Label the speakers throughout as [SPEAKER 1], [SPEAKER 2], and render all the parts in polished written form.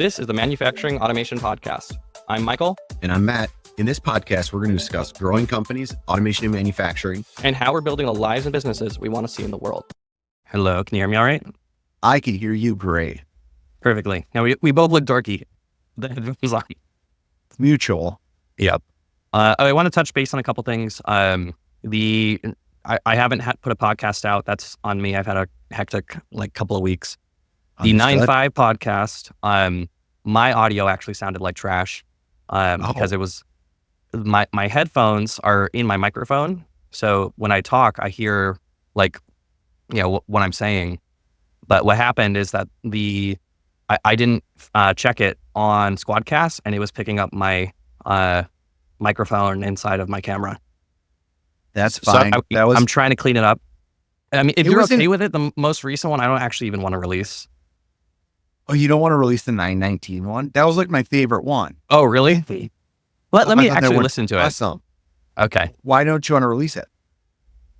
[SPEAKER 1] This is the Manufacturing Automation Podcast. I'm Michael.
[SPEAKER 2] And I'm Matt. In this podcast, we're going to discuss growing companies, automation and manufacturing,
[SPEAKER 1] and how we're building the lives and businesses we want to see in the world. Hello, can you hear me all right?
[SPEAKER 2] I can hear you great.
[SPEAKER 1] Perfectly. Now, we both look dorky. The headphones on.
[SPEAKER 2] Mutual.
[SPEAKER 1] Yep. I want to touch base on a couple things. I haven't put a podcast out. That's on me. I've had a hectic couple of weeks. The 9-5 podcast, my audio actually sounded like trash because it was my headphones are in my microphone. So when I talk, I hear what I'm saying. But what happened is that I didn't check it on Squadcast, and it was picking up my microphone inside of my camera.
[SPEAKER 2] That's fine.
[SPEAKER 1] So I'm trying to clean it up. I mean, if you're okay with it, the most recent one, I don't actually even want to release.
[SPEAKER 2] Oh, you don't want to release the 919 one? That was like my favorite one.
[SPEAKER 1] Oh, really? Let me actually listen to it.
[SPEAKER 2] Awesome.
[SPEAKER 1] Okay.
[SPEAKER 2] Why don't you want to release it?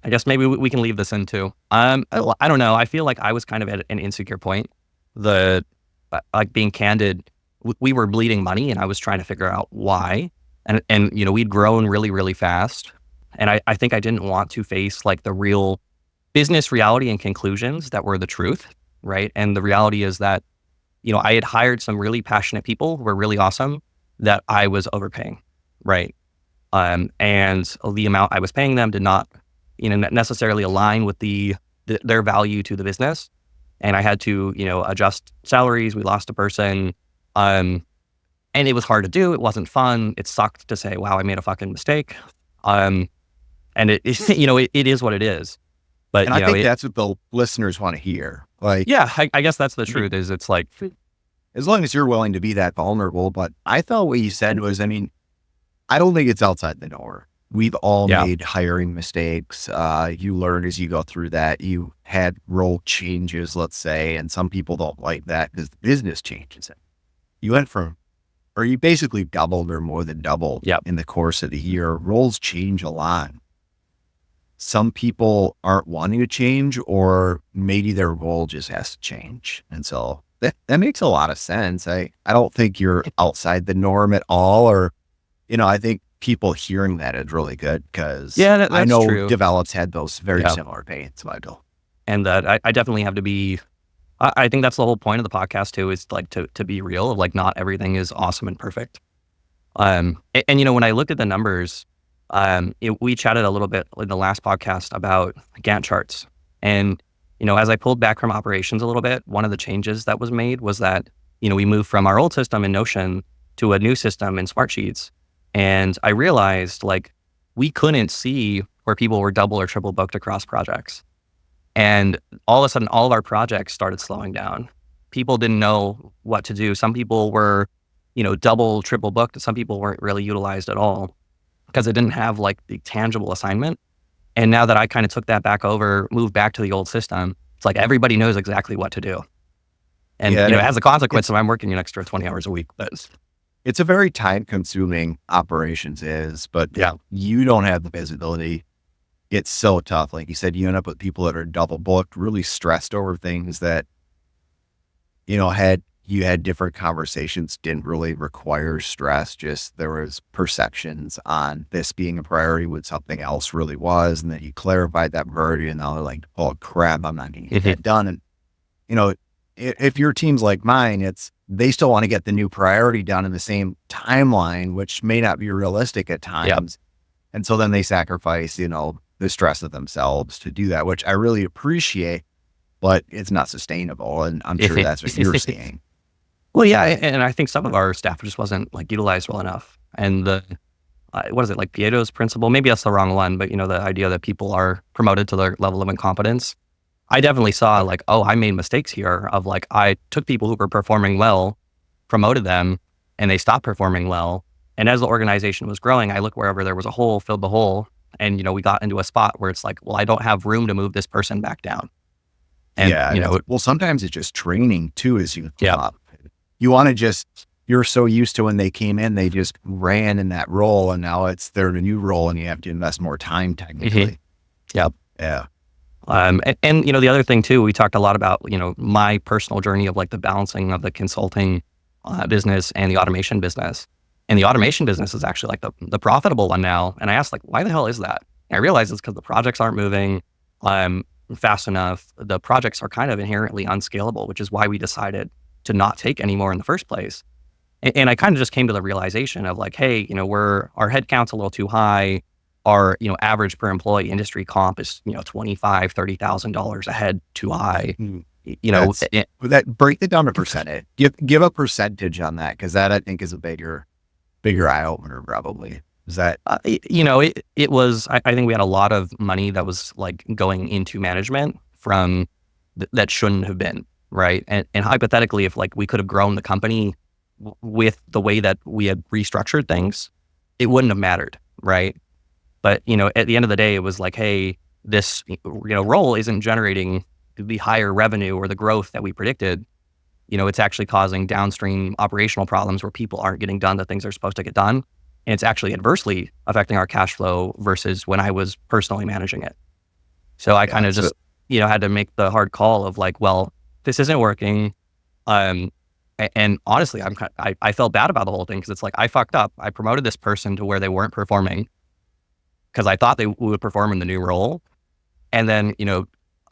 [SPEAKER 1] I guess maybe we can leave this in too. I don't know. I feel like I was kind of at an insecure point. Being candid, we were bleeding money, and I was trying to figure out why. And we'd grown really, really fast. And I think I didn't want to face the real business reality and conclusions that were the truth, right? And the reality is that, I had hired some really passionate people who were really awesome that I was overpaying, right? And the amount I was paying them did not, necessarily align with their value to the business. And I had to, adjust salaries. We lost a person. And it was hard to do. It wasn't fun. It sucked to say, wow, I made a fucking mistake. And it is what it is. But
[SPEAKER 2] I think that's what the listeners want to hear. I
[SPEAKER 1] guess that's the truth. Is it's
[SPEAKER 2] as long as you're willing to be that vulnerable. But I thought what you said was, I don't think it's outside the door. We've all made hiring mistakes. You learn as you go through that. You had role changes, let's say, and some people don't like that because the business changes it. You basically doubled or more than doubled in the course of the year. Roles change a lot. Some people aren't wanting to change, or maybe their role just has to change. And so that makes a lot of sense. I don't think you're outside the norm at all, or, I think people hearing that is really good because I know
[SPEAKER 1] true.
[SPEAKER 2] Develops had those very similar pains, Michael.
[SPEAKER 1] And I definitely have to be, I think that's the whole point of the podcast too, is to be real, not everything is awesome and perfect. And when I looked at the numbers, we chatted a little bit in the last podcast about Gantt charts. And, as I pulled back from operations a little bit, one of the changes that was made was that, we moved from our old system in Notion to a new system in Smartsheets. And I realized we couldn't see where people were double or triple booked across projects. And all of a sudden, all of our projects started slowing down. People didn't know what to do. Some people were, double, triple booked. And some people weren't really utilized at all because it didn't have the tangible assignment. And now that I kind of took that back over, moved back to the old system, it's everybody knows exactly what to do. And as a consequence, I'm working an extra 20 hours a week. But
[SPEAKER 2] it's a very time-consuming operations but you don't have the visibility. It's so tough. Like you said, you end up with people that are double booked, really stressed over things that, had different conversations, didn't really require stress. Just there was perceptions on this being a priority when something else really was. And then you clarified that priority, and now they're like, oh crap, I'm not going to get that done. And, if your team's like mine, they still want to get the new priority done in the same timeline, which may not be realistic at times. Yep. And so then they sacrifice, the stress of themselves to do that, which I really appreciate, but it's not sustainable. And I'm sure that's what you're seeing.
[SPEAKER 1] Well, yeah. And I think some of our staff just wasn't utilized well enough. And what is it, Pieto's principle? Maybe that's the wrong one, but the idea that people are promoted to their level of incompetence. I definitely saw I made mistakes here of I took people who were performing well, promoted them, and they stopped performing well. And as the organization was growing, I looked wherever there was a hole, filled the hole. And, we got into a spot where it's I don't have room to move this person back down. And,
[SPEAKER 2] sometimes it's just training too, as you come up. You want to you're so used to when they came in, they just ran in that role, and now they're in a new role and you have to invest more time technically.
[SPEAKER 1] Yep.
[SPEAKER 2] Yeah.
[SPEAKER 1] And the other thing too, we talked a lot about, my personal journey of the balancing of the consulting business and the automation business. And the automation business is actually like the profitable one now. And I asked like, why the hell is that? And I realized it's because the projects aren't moving fast enough. The projects are kind of inherently unscalable, which is why we decided to not take any more in the first place. And I kind of just came to the realization of like, hey, our headcount's a little too high. Our, average per employee industry comp is, $25,000, $30,000 a head too high.
[SPEAKER 2] Break that down to percentage. Give a percentage on that, because that I think is a bigger eye opener probably. Is that
[SPEAKER 1] it was. I think we had a lot of money that was like going into management from that shouldn't have been, right. And hypothetically, if like we could have grown the company with the way that we had restructured things, it wouldn't have mattered, right. But at the end of the day, it was like, hey, this role isn't generating the higher revenue or the growth that we predicted. It's actually causing downstream operational problems where people aren't getting done the things they're supposed to get done. And it's actually adversely affecting our cash flow versus when I was personally managing it. So I kind of just, had to make the hard call of like, well, this isn't working. And honestly, I felt bad about the whole thing, because it's like, I fucked up. I promoted this person to where they weren't performing because I thought they would perform in the new role. And then,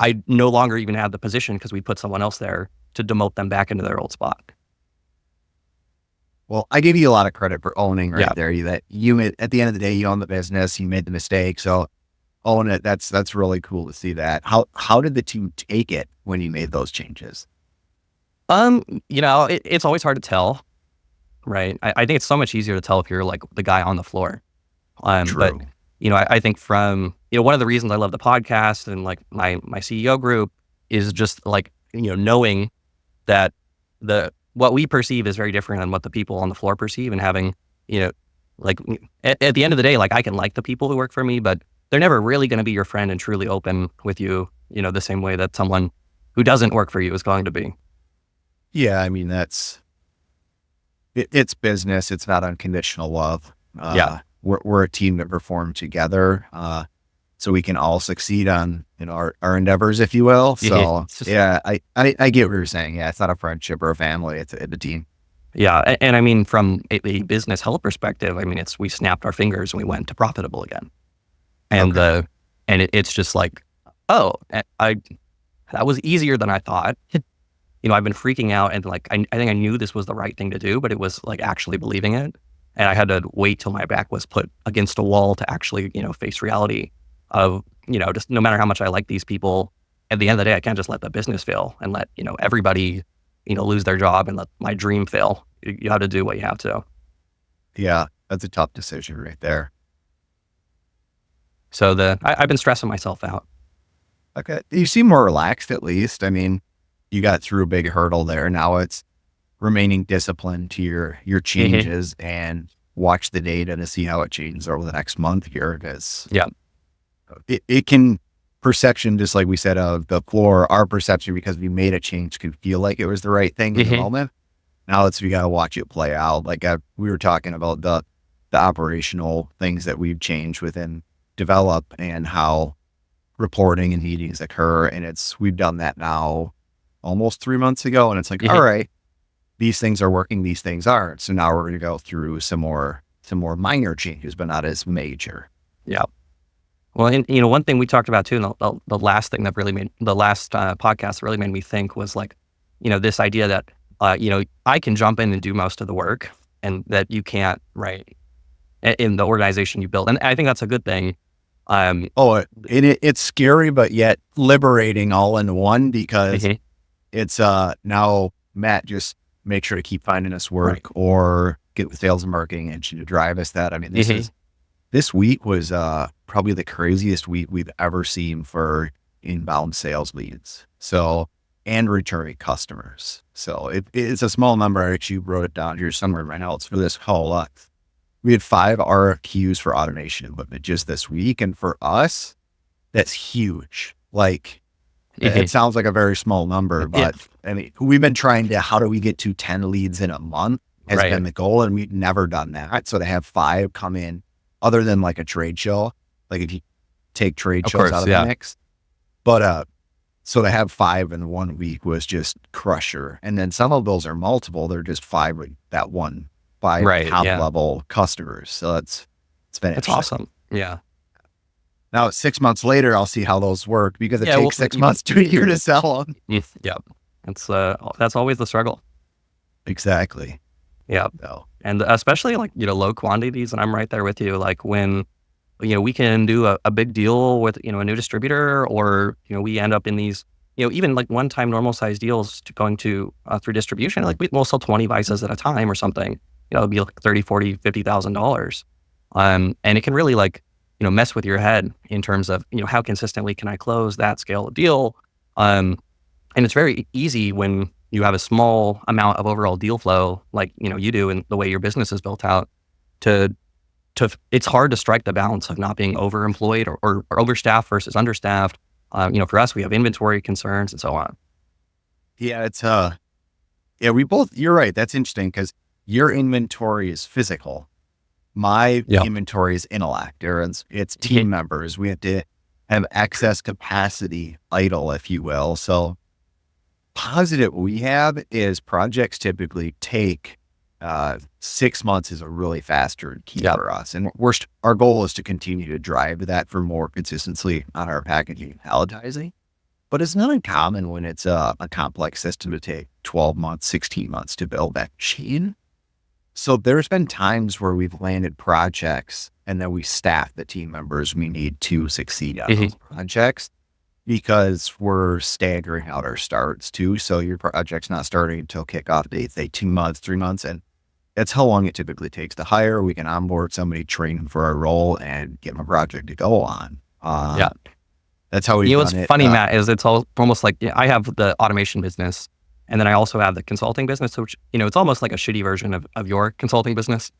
[SPEAKER 1] I no longer even had the position because we put someone else there to demote them back into their old spot.
[SPEAKER 2] Well, I give you a lot of credit for owning there. That you made, at the end of the day, you own the business, you made the mistake. So own it. That's really cool to see that. How did the team take it when you made those changes?
[SPEAKER 1] It's always hard to tell, right? I think it's so much easier to tell if you're like the guy on the floor.
[SPEAKER 2] True.
[SPEAKER 1] But I think from, one of the reasons I love the podcast and like my CEO group is just like, knowing that what we perceive is very different than what the people on the floor perceive, and having, like at the end of the day, like I can like the people who work for me, but they're never really going to be your friend and truly open with you, the same way that someone who doesn't work for you is going to be.
[SPEAKER 2] Yeah. I mean, it's business. It's not unconditional love. We're a team that perform together, so we can all succeed on our endeavors, if you will. So I get what you're saying. Yeah, it's not a friendship or a family; it's a team.
[SPEAKER 1] Yeah, and I mean, from a business health perspective, I mean, we snapped our fingers and we went to profitable again, and it's just like, oh, that was easier than I thought. I've been freaking out, and like I think I knew this was the right thing to do, but it was like actually believing it. And I had to wait till my back was put against a wall to actually, face reality of, just no matter how much I like these people, at the end of the day, I can't just let the business fail and let, everybody, lose their job and let my dream fail. You have to do what you have to.
[SPEAKER 2] Yeah, that's a tough decision right there.
[SPEAKER 1] So I've been stressing myself out.
[SPEAKER 2] Okay. You seem more relaxed, at least. I mean, you got through a big hurdle there. Now it's remaining disciplined to your changes and watch the data to see how it changes over the next month here. Because it can, perception, just like we said, of the floor, our perception, because we made a change, could feel like it was the right thing in the moment. Now we got to watch it play out. Like we were talking about the operational things that we've changed within Develop and how reporting and meetings occur. And we've done that now almost 3 months ago. And it's like, all right, these things are working, these things aren't. So now we're going to go through some more minor changes, but not as major.
[SPEAKER 1] Yeah. Well, and one thing we talked about too, and the last thing that really made the last podcast really made me think was like, this idea that I can jump in and do most of the work, and that you can't, right, in the organization you build. And I think that's a good thing.
[SPEAKER 2] It's scary, but yet liberating all in one, because it's now Matt, just make sure to keep finding us work, or get with sales and marketing and to drive us that. I mean, this week was probably the craziest week we've ever seen for inbound sales leads. So, and returning customers. So it's a small number. I actually wrote it down here somewhere right now. It's for this call. We had 5 RFQs for automation equipment just this week. And for us, that's huge. Like, it sounds like a very small number, but I mean, we've been trying to, how do we get to 10 leads in a month has been the goal. And we've never done that. So to have 5 come in, other than like a trade show, like if you take trade shows out of the mix, but So to have 5 in 1 week was just crusher. And then some of those are multiple. They're just 5 with that one, 5
[SPEAKER 1] Right.
[SPEAKER 2] top
[SPEAKER 1] Yeah.
[SPEAKER 2] level customers. So it's been
[SPEAKER 1] It's
[SPEAKER 2] interesting.
[SPEAKER 1] awesome. Yeah.
[SPEAKER 2] Now 6 months later, I'll see how those work because it
[SPEAKER 1] Yeah. Well,
[SPEAKER 2] takes 6 months to a year to sell them.
[SPEAKER 1] yeah. It's that's always the struggle.
[SPEAKER 2] Exactly.
[SPEAKER 1] Yeah.
[SPEAKER 2] So,
[SPEAKER 1] And especially like, low quantities. And I'm right there with you. Like when, we can do a big deal with, a new distributor, or, we end up in these, even like one-time normal size deals to going to through distribution, like we'll sell 20 vices at a time or something, it'd be like 30, 40, $50,000. And it can really like, mess with your head in terms of, how consistently can I close that scale of deal? And it's very easy when you have a small amount of overall deal flow, like, you do, and the way your business is built out, to it's hard to strike the balance of not being overemployed or overstaffed versus understaffed. For us, we have inventory concerns and so on.
[SPEAKER 2] yeah, you're right. That's interesting because your inventory is physical. My
[SPEAKER 1] Yeah.
[SPEAKER 2] inventory is intellect, or it's team members. We have to have excess capacity idle, if you will. So positive we have is projects typically take 6 months is a really fast turn key for us. And our goal is to continue to drive that for more consistency on our packaging and palletizing. But it's not uncommon when it's a complex system to take 12 months, 16 months to build that machine. So there's been times where we've landed projects and then we staff the team members we need to succeed on those projects, because we're staggering out our starts too. So your project's not starting until kickoff date, say 2 months, 3 months. And that's how long it typically takes to hire. We can onboard somebody, train them for our role, and get them a project to go on. That's how we've done
[SPEAKER 1] What's
[SPEAKER 2] it.
[SPEAKER 1] funny, Matt, is it's almost like I have the automation business, and then I also have the consulting business, which, it's almost like a shitty version of your consulting business.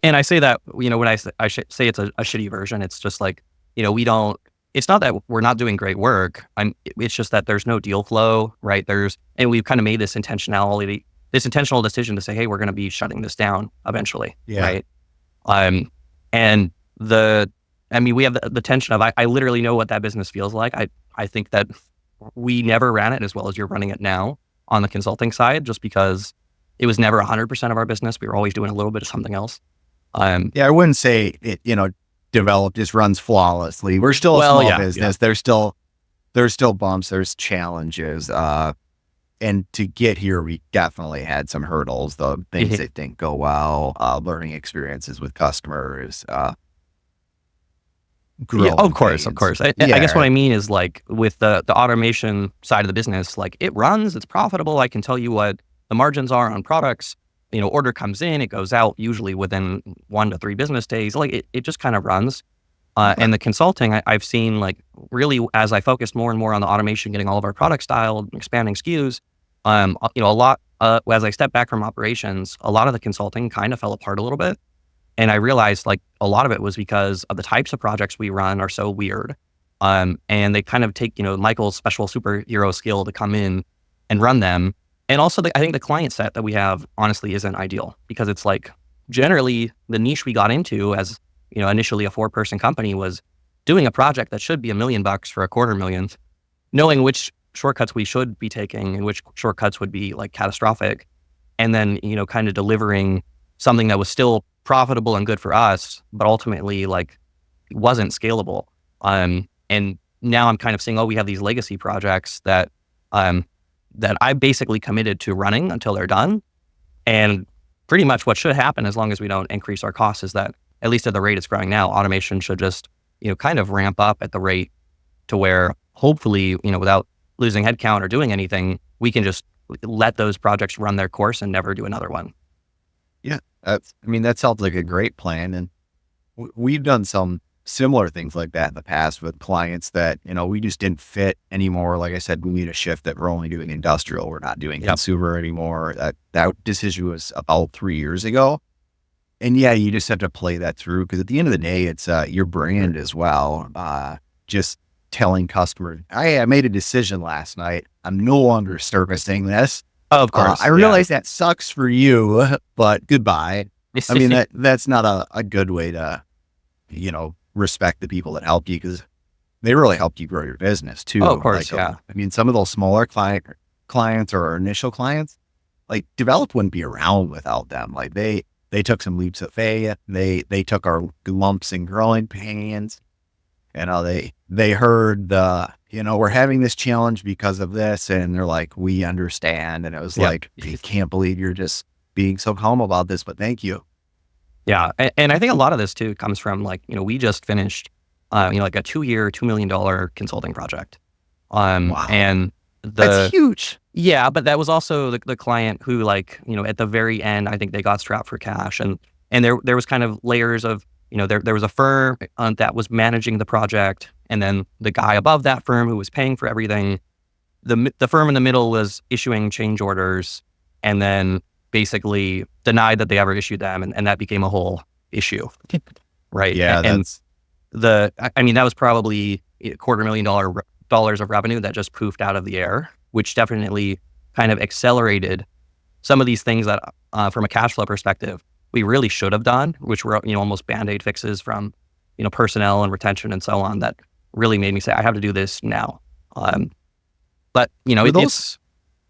[SPEAKER 1] And I say that, when I say it's a shitty version, it's just like, it's not that we're not doing great work. It's just that there's no deal flow, right? And we've kind of made this intentional decision to say, hey, we're going to be shutting this down eventually.
[SPEAKER 2] Yeah.
[SPEAKER 1] Right. And we have the tension of, I literally know what that business feels like. I think that we never ran it as well as you're running it now on the consulting side, just because it was never 100% of our business. We were always doing a little bit of something else.
[SPEAKER 2] I wouldn't say it, developed, just runs flawlessly. We're still a small business. Yeah. There's still bumps, there's challenges. And to get here, we definitely had some hurdles, the things that didn't go well, learning experiences with customers,
[SPEAKER 1] of course. I guess what I mean is, like, with the automation side of the business, like, it runs, it's profitable. I can tell you what the margins are on products. Order comes in, it goes out usually within 1 to 3 business days. Like, it just kind of runs. And the consulting, I've seen, like, really, as I focused more and more on the automation, getting all of our products dialed, expanding SKUs, a lot, as I step back from operations, a lot of the consulting kind of fell apart a little bit. And I realized, like, a lot of it was because of the types of projects we run are so weird. And they kind of take, Michael's special superhero skill to come in and run them. And also, I think the client set that we have, honestly, isn't ideal, because it's like, generally, the niche we got into as, initially a 4-person company was doing a project that should be $1 million for $250,000, knowing which shortcuts we should be taking and which shortcuts would be, like, catastrophic. And then, kind of delivering something that was still profitable and good for us, but ultimately, like, wasn't scalable. And now I'm kind of saying, we have these legacy projects that I basically committed to running until they're done. And pretty much what should happen, as long as we don't increase our costs, is that, at least at the rate it's growing now, automation should just, kind of ramp up at the rate to where, hopefully, without losing headcount or doing anything, we can just let those projects run their course and never do another one.
[SPEAKER 2] Yeah. That sounds like a great plan. And we've done some similar things like that in the past with clients that, we just didn't fit anymore. Like I said, we need a shift that we're only doing industrial. We're not doing consumer anymore. That decision was about 3 years ago. And yeah, you just have to play that through, because at the end of the day, it's your brand as well. Just telling customers, I made a decision last night. I'm no longer servicing this.
[SPEAKER 1] Of course.
[SPEAKER 2] I realize that sucks for you, but goodbye. That's not a good way to, respect the people that helped you, because they really helped you grow your business
[SPEAKER 1] Oh, of
[SPEAKER 2] too.
[SPEAKER 1] course,
[SPEAKER 2] Like,
[SPEAKER 1] yeah.
[SPEAKER 2] I mean, some of those smaller clients or our initial clients, like Developed wouldn't be around without them. Like they took some leaps of faith. They took our lumps and growing pains. They heard we're having this challenge because of this, and they're like, we understand. And it was
[SPEAKER 1] Yep.
[SPEAKER 2] like, I can't believe you're just being so calm about this, but thank you.
[SPEAKER 1] Yeah. And I think a lot of this too comes from like, we just finished, like a 2-year, $2 million consulting project.
[SPEAKER 2] Wow.
[SPEAKER 1] And
[SPEAKER 2] That's huge.
[SPEAKER 1] yeah, but that was also the client who like, at the very end, I think they got strapped for cash, and there was kind of layers of, there was a firm that was managing the project, and then the guy above that firm who was paying for everything. The firm in the middle was issuing change orders, and then basically denied that they ever issued them, and that became a whole issue, right?
[SPEAKER 2] Yeah,
[SPEAKER 1] And
[SPEAKER 2] that's
[SPEAKER 1] I mean, that was probably $250,000 of revenue that just poofed out of the air, which definitely kind of accelerated some of these things that, from a cash flow perspective, we really should have done, which were, almost Band-Aid fixes from, personnel and retention and so on, that really made me say, I have to do this now. But,
[SPEAKER 2] were those
[SPEAKER 1] it's,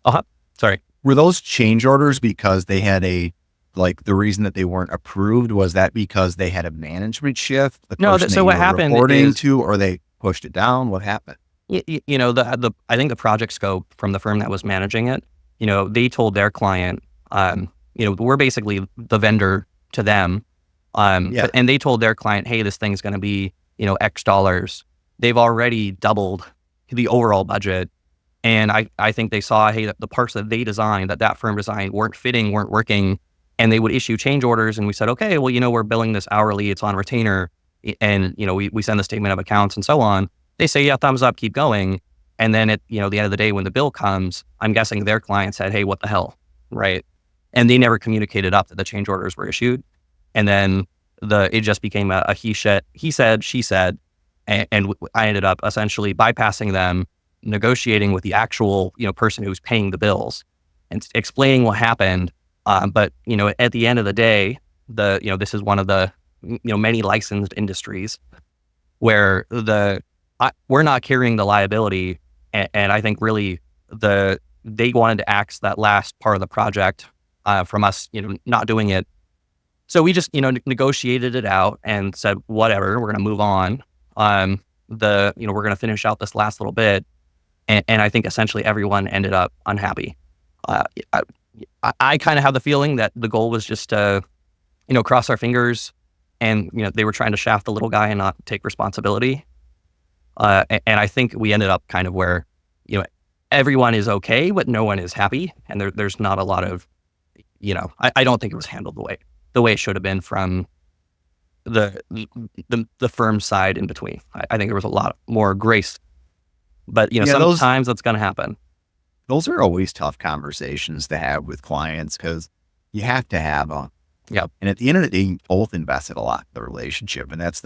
[SPEAKER 1] uh sorry.
[SPEAKER 2] were those change orders because they had the reason that they weren't approved, was that because they had a management shift, the
[SPEAKER 1] No,
[SPEAKER 2] person that
[SPEAKER 1] so
[SPEAKER 2] you
[SPEAKER 1] what
[SPEAKER 2] were
[SPEAKER 1] happened
[SPEAKER 2] reporting
[SPEAKER 1] is,
[SPEAKER 2] to, or they pushed it down? What happened?
[SPEAKER 1] I think the project scope from the firm that was managing it, they told their client, we're basically the vendor to them.
[SPEAKER 2] Yeah.
[SPEAKER 1] And they told their client, hey, this thing's going to be, X dollars. They've already doubled the overall budget. And I think they saw, hey, the parts that they designed, that firm designed, weren't working, and they would issue change orders. And we said, okay, well, we're billing this hourly, it's on retainer. And, we send the statement of accounts and so on. They say, yeah, thumbs up, keep going. And then at, the end of the day, when the bill comes, I'm guessing their client said, hey, what the hell? Right. And they never communicated up that the change orders were issued. And then it just became a he said, she said, and I ended up essentially bypassing them, negotiating with the actual, person who's paying the bills and explaining what happened. But, at the end of the day, this is one of the, many licensed industries where we're not carrying the liability. And I think really they wanted to axe that last part of the project, from us, not doing it. So we just, negotiated it out and said, whatever, we're going to move on. We're going to finish out this last little bit. And I think essentially everyone ended up unhappy. I kind of have the feeling that the goal was just to, cross our fingers, and, they were trying to shaft the little guy and not take responsibility. And I think we ended up kind of where, everyone is okay, but no one is happy. And there's not a lot of, I don't think it was handled the way it should have been from the firm side in between. I think there was a lot more grace, but,
[SPEAKER 2] Yeah,
[SPEAKER 1] sometimes that's going to happen.
[SPEAKER 2] those are always tough conversations to have with clients, because you have to have them.
[SPEAKER 1] Yep.
[SPEAKER 2] And at the end of the day, you both invested a lot in the relationship. And that's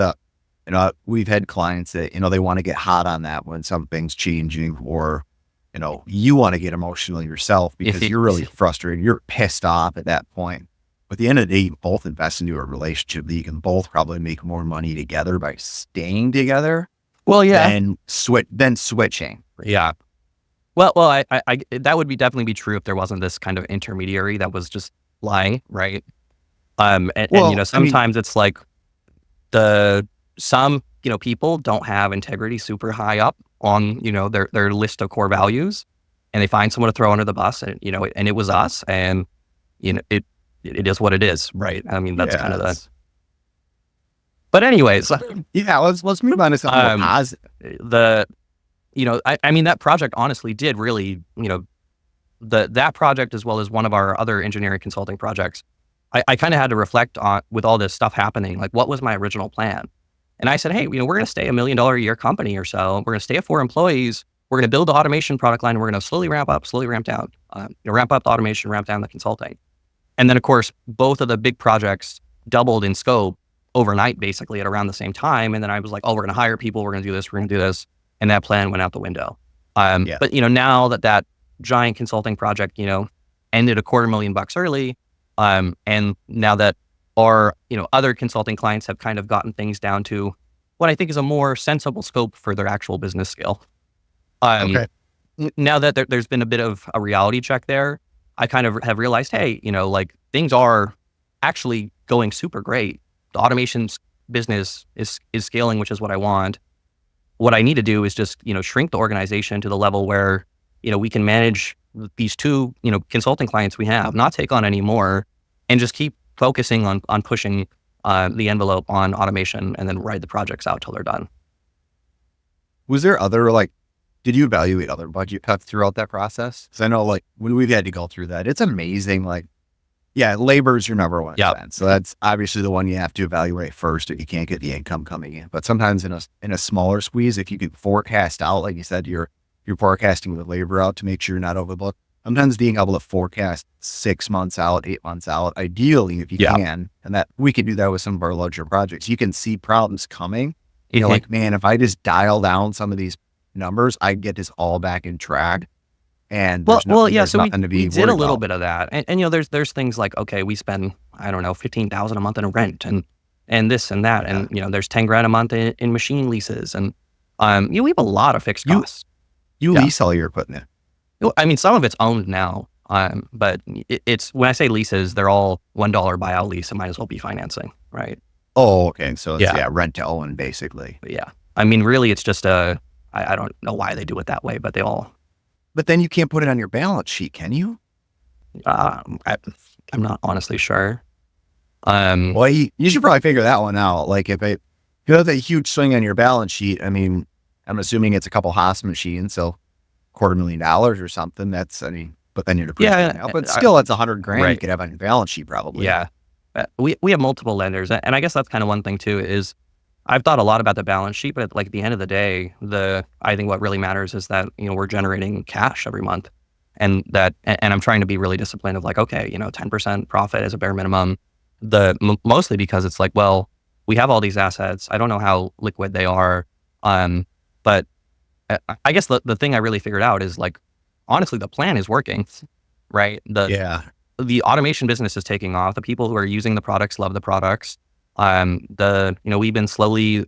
[SPEAKER 2] we've had clients that, they want to get hot on that when something's changing, or, you want to get emotional yourself because you're really frustrated. You're pissed off at that point. But at the end of the day, you both invest into a relationship that you can both probably make more money together by staying together.
[SPEAKER 1] Well, yeah.
[SPEAKER 2] Than switching.
[SPEAKER 1] Yeah. Well, I that would definitely be true if there wasn't this kind of intermediary that was just lying, right? And sometimes it's like some people don't have integrity super high up on, their list of core values, and they find someone to throw under the bus, and, and it was us, and, it is what it is, right? I mean, that's kind of but anyways,
[SPEAKER 2] yeah, let's move on to something more positive.
[SPEAKER 1] I mean, that project honestly did really, that project, as well as one of our other engineering consulting projects, I kind of had to reflect on, with all this stuff happening, like, what was my original plan? And I said, hey, we're going to stay $1 million a year company or so. We're going to stay at 4 employees. We're going to build the automation product line. And we're going to slowly ramp up, slowly ramp down, ramp up the automation, ramp down the consulting. And then, of course, both of the big projects doubled in scope overnight, basically at around the same time. And then I was like, oh, we're going to hire people. We're going to do this. We're going to do this. And that plan went out the window. But, now that giant consulting project, ended $250,000 early. And now that our, other consulting clients have kind of gotten things down to what I think is a more sensible scope for their actual business scale. Um,
[SPEAKER 2] Okay.
[SPEAKER 1] Now that there's been a bit of a reality check there, I kind of have realized, hey, like things are actually going super great. The business is scaling, which is what I want. What I need to do is just, shrink the organization to the level where, we can manage these two, consulting clients we have, not take on any more, and just keep focusing on pushing the envelope on automation and then ride the projects out till they're done.
[SPEAKER 2] Was there other did you evaluate other budget cuts throughout that process? Because I know when we've had to go through that, it's amazing. Yeah, labor is your number one
[SPEAKER 1] Yeah.
[SPEAKER 2] expense. So that's obviously the one you have to evaluate first, or you can't get the income coming in. But sometimes in a smaller squeeze, if you can forecast out, like you said, you're forecasting the labor out to make sure you're not overbooked. Sometimes being able to forecast 6 months out, 8 months out, ideally if you
[SPEAKER 1] Yeah.
[SPEAKER 2] can, and that we can do that with some of our larger projects. You can see problems coming. You're like, man, if I just dial down some of these numbers, I get this all back in track. And
[SPEAKER 1] Yeah.
[SPEAKER 2] there's
[SPEAKER 1] So
[SPEAKER 2] nothing to be
[SPEAKER 1] we did
[SPEAKER 2] worried
[SPEAKER 1] a little
[SPEAKER 2] about.
[SPEAKER 1] bit of that, and there's things like, okay, we spend, I don't know, 15,000 a month in rent and this and that,
[SPEAKER 2] Yeah.
[SPEAKER 1] and there's 10 grand a month in machine leases, and we have a lot of fixed
[SPEAKER 2] You
[SPEAKER 1] costs.
[SPEAKER 2] you
[SPEAKER 1] Yeah.
[SPEAKER 2] lease all your equipment.
[SPEAKER 1] I mean, some of it's owned now, but it's when I say leases, they're all $1 buyout lease. It might as well be financing, right?
[SPEAKER 2] Oh, okay. So it's
[SPEAKER 1] Yeah.
[SPEAKER 2] rent to own basically.
[SPEAKER 1] But yeah, I mean, really, it's just I don't know why they do it that way, but they all.
[SPEAKER 2] But then you can't put it on your balance sheet, can you?
[SPEAKER 1] I'm not honestly sure.
[SPEAKER 2] Well, you should probably figure that one out. If you have a huge swing on your balance sheet, I mean, I'm assuming it's a couple Haas machines, so $250,000 or something. But then you're depreciating
[SPEAKER 1] Yeah,
[SPEAKER 2] now. But still, that's 100 grand you
[SPEAKER 1] right.
[SPEAKER 2] could have on your balance sheet probably.
[SPEAKER 1] Yeah, we have multiple lenders, and I guess that's kind of one thing too. Is I've thought a lot about the balance sheet, but like at the end of the day, I think what really matters is that we're generating cash every month, and I'm trying to be really disciplined of like, okay, 10% profit as a bare minimum. Mostly because it's like, well, we have all these assets. I don't know how liquid they are, but I guess the thing I really figured out is like, honestly, the plan is working, right?
[SPEAKER 2] Yeah.
[SPEAKER 1] The automation business is taking off. The people who are using the products love the products. We've been slowly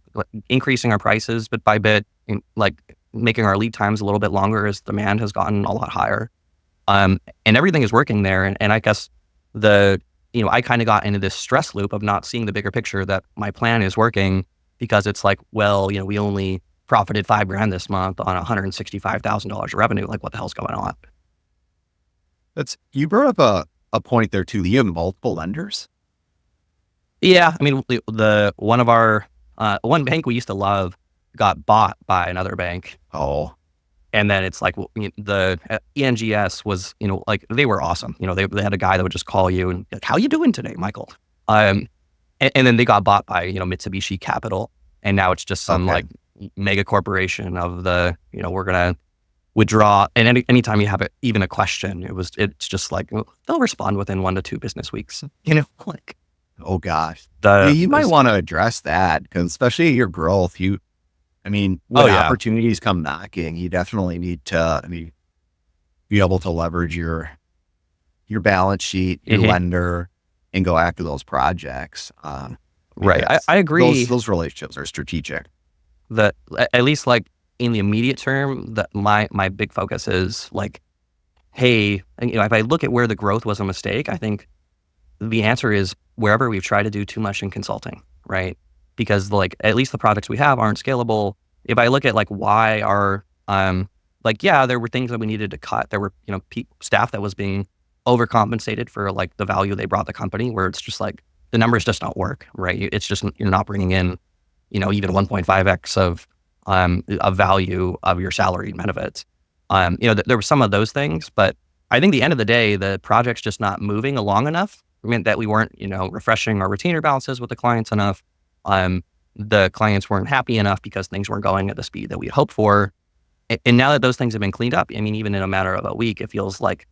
[SPEAKER 1] increasing our prices bit by bit, like making our lead times a little bit longer as demand has gotten a lot higher. And everything is working there. And I guess I kind of got into this stress loop of not seeing the bigger picture that my plan is working, because it's like, well, we only profited $5 grand this month on $165,000 of revenue. Like, what the hell's going on?
[SPEAKER 2] You brought up a point there too. You have multiple lenders.
[SPEAKER 1] Yeah, I mean, the one of our one bank we used to love got bought by another bank.
[SPEAKER 2] Oh,
[SPEAKER 1] And then it's like, the ENGS was, like they were awesome. They had a guy that would just call you and like, how you doing today, Michael? And then they got bought by, Mitsubishi Capital. And now it's just some
[SPEAKER 2] okay.
[SPEAKER 1] like mega corporation of we're going to withdraw. And anytime you have even a question, it's just like, well, they'll respond within 1 to 2 business weeks, like.
[SPEAKER 2] Oh gosh. You might want to address that, because especially at your growth, when opportunities come knocking, you definitely need to be able to leverage your balance sheet, your lender, and go after those projects.
[SPEAKER 1] Right. I agree.
[SPEAKER 2] Those relationships are strategic.
[SPEAKER 1] That at least like in the immediate term, that my big focus is like, hey, if I look at where the growth was a mistake, I think the answer is wherever we've tried to do too much in consulting, right? Because like at least the products we have aren't scalable. If I look at like why our there were things that we needed to cut. There were staff that was being overcompensated for like the value they brought the company, where it's just like the numbers just don't work, right? It's just you're not bringing in even 1.5x of value of your salary and benefits. There were some of those things, but I think the end of the day, the project's just not moving along enough. I mean, that we weren't, refreshing our retainer balances with the clients enough. The clients weren't happy enough because things weren't going at the speed that we had hoped for. And now that those things have been cleaned up, I mean, even in a matter of a week, it feels like,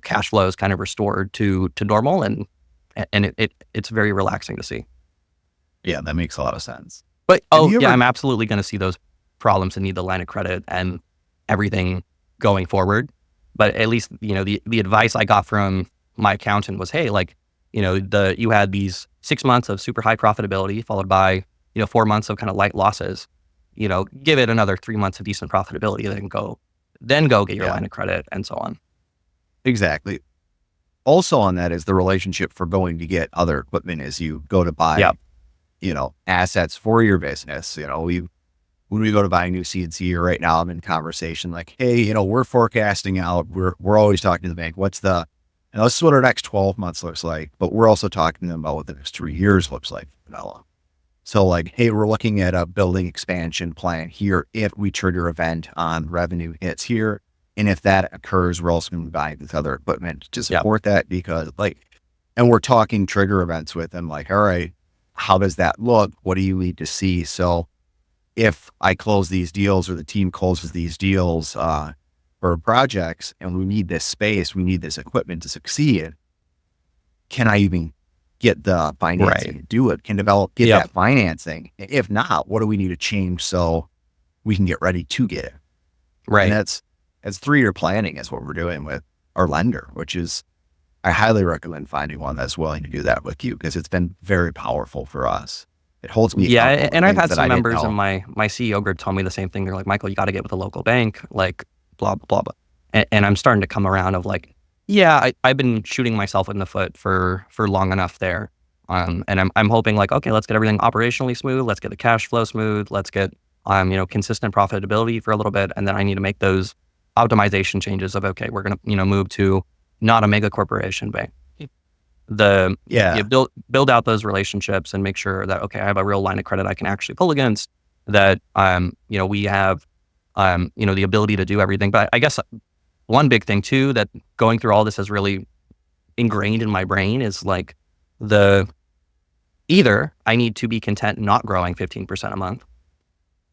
[SPEAKER 1] cash flow is kind of restored to normal, and it's very relaxing to see.
[SPEAKER 2] Yeah, that makes a lot of sense.
[SPEAKER 1] But I'm absolutely going to see those problems and need the line of credit and everything going forward. But at least, the advice I got from my accountant was, hey, like, you had these 6 months of super high profitability followed by 4 months of kind of light losses, give it another 3 months of decent profitability, then go get your line of credit and so on.
[SPEAKER 2] Exactly. Also on that is the relationship for going to get other equipment as you go to buy, assets for your business. When we go to buy a new CNC, or right now I'm in conversation like, hey, we're forecasting out, we're always talking to the bank. This is what our next 12 months looks like, but we're also talking to them about what the next 3 years looks like. So like, hey, we're looking at a building expansion plan here. If we trigger event on revenue hits here, and if that occurs, we're also going to be buying this other equipment to support that, because and we're talking trigger events with them. Like, all right, how does that look? What do you need to see? So if I close these deals, or the team closes these deals for projects, and we need this space, we need this equipment to succeed, can I even get the financing to do it? Get that financing? If not, what do we need to change so we can get ready to get it?
[SPEAKER 1] Right.
[SPEAKER 2] And that's 3-year planning is what we're doing with our lender, which is, I highly recommend finding one that's willing to do that with you, because it's been very powerful for us. It holds me accountable.
[SPEAKER 1] And I've had some members in my CEO group tell me the same thing. They're like, Michael, you got to get with a local bank, like blah, blah, blah. And I'm starting to come around of like, I've been shooting myself in the foot for long enough there. And I'm hoping like, okay, let's get everything operationally smooth. Let's get the cash flow smooth. Let's get, consistent profitability for a little bit. And then I need to make those optimization changes of, okay, we're going to, move to not a mega corporation bank. Build out those relationships and make sure that, okay, I have a real line of credit I can actually pull against, that, we have, the ability to do everything. But I guess one big thing too, that going through all this has really ingrained in my brain is like either I need to be content not growing 15% a month,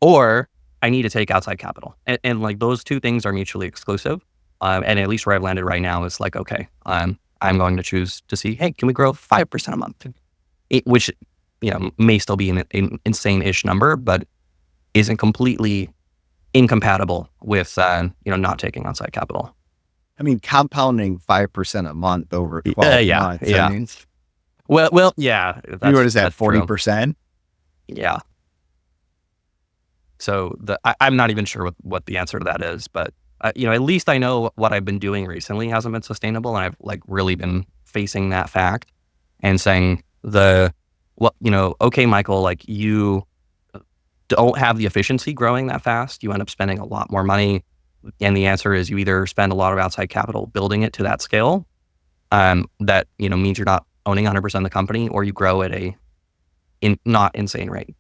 [SPEAKER 1] or I need to take outside capital. And like those two things are mutually exclusive. And at least where I've landed right now is like, okay, I'm going to choose to see, hey, can we grow 5% a month? Which, may still be an insane-ish number, but isn't completely incompatible with, not taking outside capital.
[SPEAKER 2] I mean, compounding 5% a month over 12 months.
[SPEAKER 1] Yeah.
[SPEAKER 2] I mean,
[SPEAKER 1] well, yeah.
[SPEAKER 2] What is that, 40%?
[SPEAKER 1] Yeah. So I'm not even sure what the answer to that is, but at least I know what I've been doing recently hasn't been sustainable, and I've like really been facing that fact and saying okay, Michael, like you don't have the efficiency growing that fast. You end up spending a lot more money, and the answer is you either spend a lot of outside capital building it to that scale, that means you're not owning 100% of the company, or you grow at a not insane rate.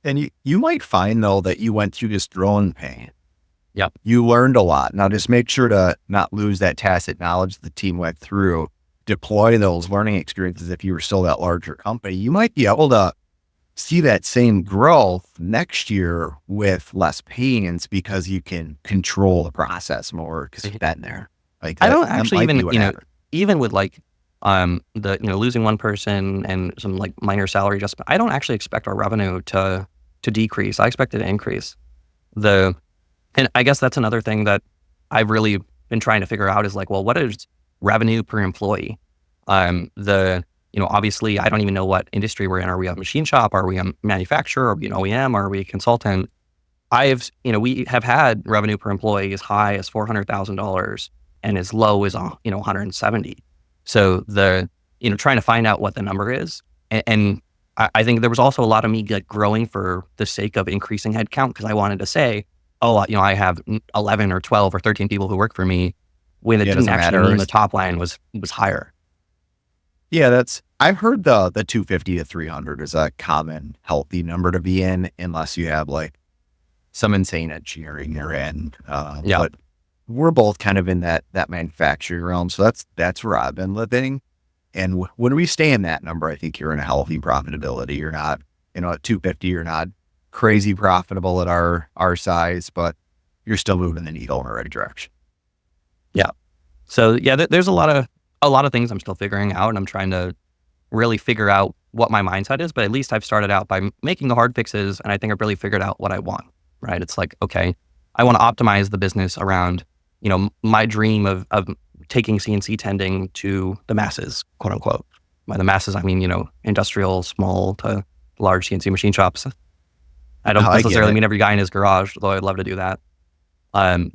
[SPEAKER 2] And you might find though that you went through this growing pain.
[SPEAKER 1] Yep.
[SPEAKER 2] You learned a lot. Now just make sure to not lose that tacit knowledge the team went through. Deploy those learning experiences. If you were still that larger company, you might be able to see that same growth next year with less pains, because you can control the process more because you've been there. Like
[SPEAKER 1] I don't actually even with like losing one person and some like minor salary adjustment, I don't actually expect our revenue to decrease. I expect it to increase. And I guess that's another thing that I've really been trying to figure out is like, well, what is revenue per employee? Obviously I don't even know what industry we're in. Are we a machine shop? Are we a manufacturer? Are we an OEM? Are we a consultant? We have had revenue per employee as high as $400,000 and as low as 170. So trying to find out what the number is. And I think there was also a lot of me like growing for the sake of increasing headcount, because I wanted to say, I have 11 or 12 or 13 people who work for me, when it didn't actually mean the top line was higher.
[SPEAKER 2] Yeah, I've heard the 250 to 300 is a common healthy number to be in, unless you have like some insane engineering you're in. But we're both kind of in that manufacturing realm. So that's where I've been living. And when we stay in that number, I think you're in a healthy profitability. You're not, at 250, you're not crazy profitable at our size, but you're still moving the needle in the right direction.
[SPEAKER 1] Yeah. So yeah, there's a lot of things I'm still figuring out, and I'm trying to really figure out what my mindset is. But at least I've started out by making the hard fixes, and I think I've really figured out what I want. Right? It's like, okay, I want to optimize the business around my dream of taking CNC tending to the masses, quote unquote. By the masses, I mean industrial, small to large CNC machine shops. I don't
[SPEAKER 2] No, I get
[SPEAKER 1] necessarily
[SPEAKER 2] it.
[SPEAKER 1] mean every guy in his garage, though I'd love to do that. And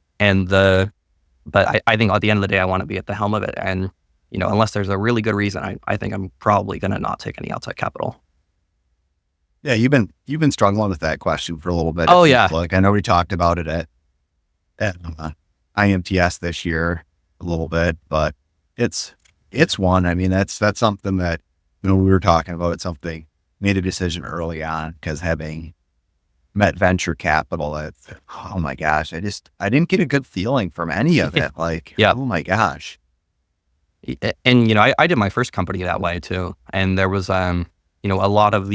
[SPEAKER 1] but I think at the end of the day, I want to be at the helm of it. And, unless there's a really good reason, I think I'm probably going to not take any outside capital.
[SPEAKER 2] Yeah, you've been struggling with that question for a little bit.
[SPEAKER 1] Oh yeah.
[SPEAKER 2] Like I know we talked about it at IMTS this year a little bit, but it's one. I mean, that's something that we were talking about. It's something made a decision early on because having met venture capital, oh my gosh, I didn't get a good feeling from any of it. Like,
[SPEAKER 1] Yeah.
[SPEAKER 2] oh my gosh.
[SPEAKER 1] And, I did my first company that way too. And there was, a lot of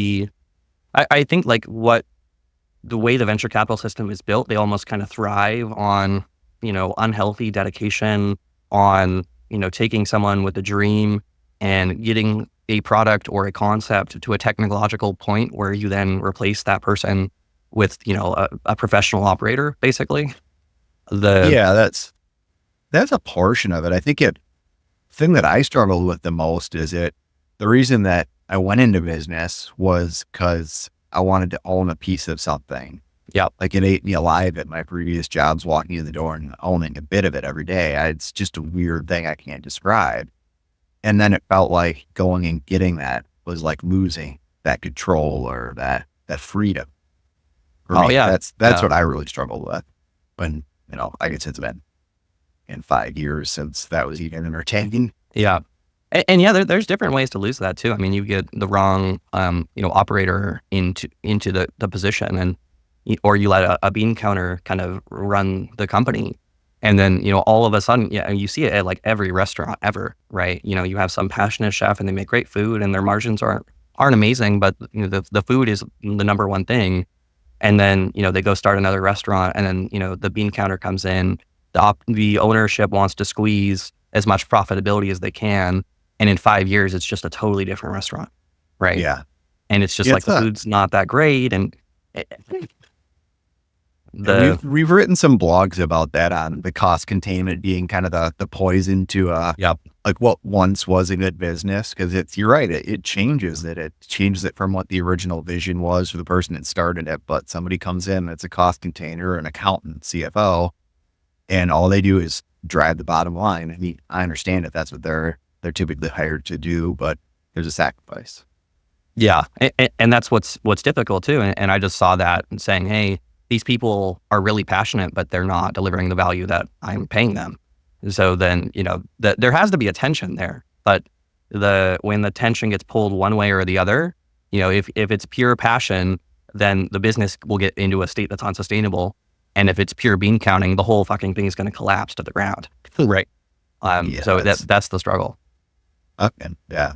[SPEAKER 1] I think like the way the venture capital system is built, they almost kind of thrive on, unhealthy dedication on, taking someone with a dream and getting a product or a concept to a technological point where you then replace that person with, a professional operator, basically.
[SPEAKER 2] Yeah, that's a portion of it. I think thing that I struggled with the most is the reason that I went into business was because I wanted to own a piece of something.
[SPEAKER 1] Yeah.
[SPEAKER 2] Like it ate me alive at my previous jobs, walking in the door and owning a bit of it every day. It's just a weird thing I can't describe. And then it felt like going and getting that was like losing that control or that freedom. For me,
[SPEAKER 1] Yeah.
[SPEAKER 2] that's what I really struggled with when, I guess it's been in 5 years since that was even entertaining.
[SPEAKER 1] Yeah. And yeah, there's different ways to lose that too. I mean, you get the wrong, operator into the position, and or you let a bean counter kind of run the company, and then all of a sudden, yeah, you see it at like every restaurant ever, right? You have some passionate chef and they make great food, and their margins aren't amazing, but the food is the number one thing. And then they go start another restaurant, and then the bean counter comes in. The ownership wants to squeeze as much profitability as they can. And in 5 years, it's just a totally different restaurant, right?
[SPEAKER 2] Yeah.
[SPEAKER 1] And it's just like the food's not that great. And
[SPEAKER 2] we've written some blogs about that on the cost containment being kind of the poison to like what once was a good business. Because you're right, it changes it. It changes it from what the original vision was for the person that started it. But somebody comes in, it's a cost container, an accountant, CFO, and all they do is drive the bottom line. I mean, I understand it. That's what they're typically hired to do, but there's a sacrifice.
[SPEAKER 1] Yeah. And that's what's difficult too. And I just saw that and saying, hey, these people are really passionate, but they're not delivering the value that I'm paying them. So then, there has to be a tension there, but when the tension gets pulled one way or the other, if it's pure passion, then the business will get into a state that's unsustainable. And if it's pure bean counting, the whole fucking thing is going to collapse to the ground. Right. So that's the struggle.
[SPEAKER 2] Okay. Yeah.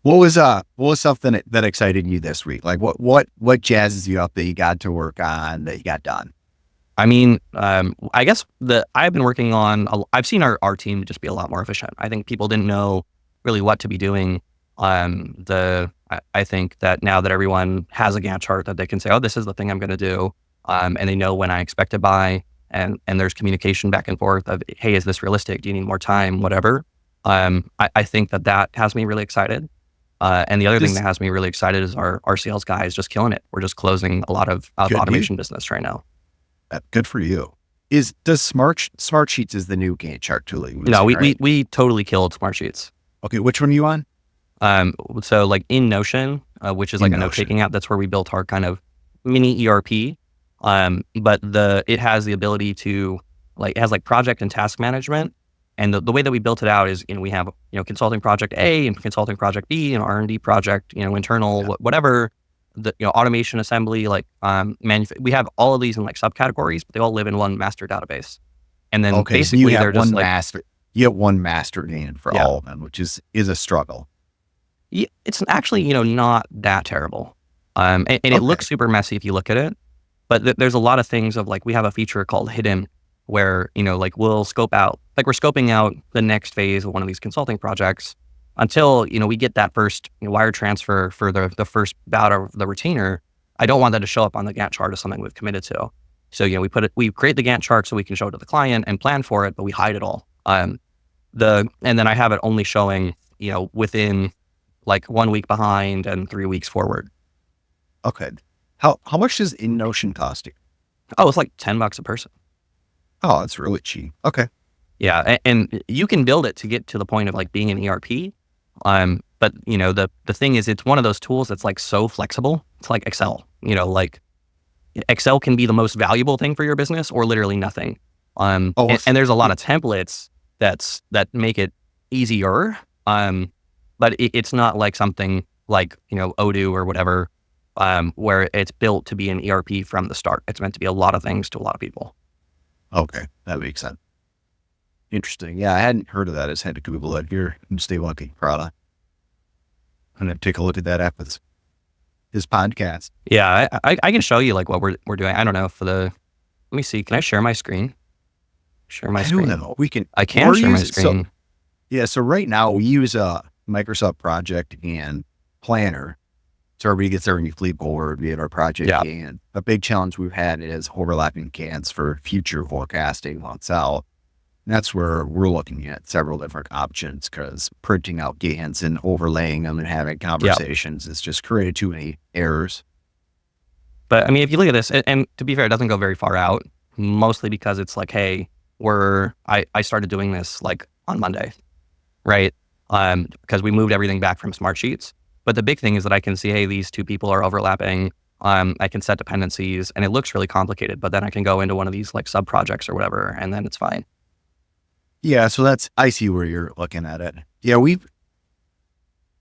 [SPEAKER 2] What was something that excited you this week? Like what jazzes you up that you got to work on, that you got done?
[SPEAKER 1] I mean, I guess I've been working on, I've seen our team just be a lot more efficient. I think people didn't know really what to be doing. I think that now that everyone has a Gantt chart that they can say, oh, this is the thing I'm going to do. And they know when I expect to buy, and there's communication back and forth of, hey, is this realistic? Do you need more time? Whatever. I think that has me really excited. And the other thing that has me really excited is our sales guy is just killing it. We're just closing a lot of automation business right now.
[SPEAKER 2] Good for you. Does Smart Sheets is the new Gantt chart tool?
[SPEAKER 1] No, we totally killed Smart Sheets.
[SPEAKER 2] Okay, which one are you on?
[SPEAKER 1] So like in Notion, which is like a note-taking app, that's where we built our kind of mini ERP. But it has the ability to it has like project and task management. And the way that we built it out is, we have, consulting project A and consulting project B and R&D project, internal, whatever, automation assembly, we have all of these in like subcategories, but they all live in one master database. And then basically
[SPEAKER 2] you have
[SPEAKER 1] they're just
[SPEAKER 2] you have one master name for all of them, which is a struggle.
[SPEAKER 1] Yeah, it's actually, not that terrible. And it looks super messy if you look at it, but there's a lot of things of we have a feature called hidden where, we'll scope out, we're scoping out the next phase of one of these consulting projects until, we get that first wire transfer for the first bout of the retainer. I don't want that to show up on the Gantt chart as something we've committed to. So, we create the Gantt chart so we can show it to the client and plan for it, but we hide it all. And then I have it only showing, within like 1 week behind and 3 weeks forward.
[SPEAKER 2] Okay. How much does InNotion cost you?
[SPEAKER 1] Oh, it's like $10 a person.
[SPEAKER 2] Oh, that's really cheap. Okay.
[SPEAKER 1] Yeah, and you can build it to get to the point of like being an ERP. But you know, the thing is, it's one of those tools that's like so flexible. It's like Excel. You know, like Excel can be the most valuable thing for your business, or literally nothing.
[SPEAKER 2] Oh,
[SPEAKER 1] And there's a lot of templates that make it easier. But it's not like something like, you know, Odoo or whatever, where it's built to be an ERP from the start. It's meant to be a lot of things to a lot of people.
[SPEAKER 2] okay. That makes sense. Interesting. Yeah, I hadn't heard of that. I just had to Google it here and stay lucky product. And then take a look at that after this podcast.
[SPEAKER 1] Yeah, I can show you like what we're doing. I don't know let me see. Can I share my screen? Share my screen.
[SPEAKER 2] I don't know. We can.
[SPEAKER 1] I can share my screen.
[SPEAKER 2] So, yeah. So right now we use a Microsoft Project and Planner. So everybody gets their fleet board. We have our project and a big challenge we've had is overlapping GANs for future forecasting months out. And that's where we're looking at several different options, because printing out GANs and overlaying them and having conversations has just created too many errors.
[SPEAKER 1] But I mean, if you look at this, and to be fair, it doesn't go very far out, mostly because it's like, hey, I started doing this like on Monday, right? Because we moved everything back from Smartsheets. But the big thing is that I can see, hey, these two people are overlapping. I can set dependencies, and it looks really complicated, but then I can go into one of these like sub projects or whatever, and then it's fine.
[SPEAKER 2] Yeah, so I see where you're looking at it. Yeah,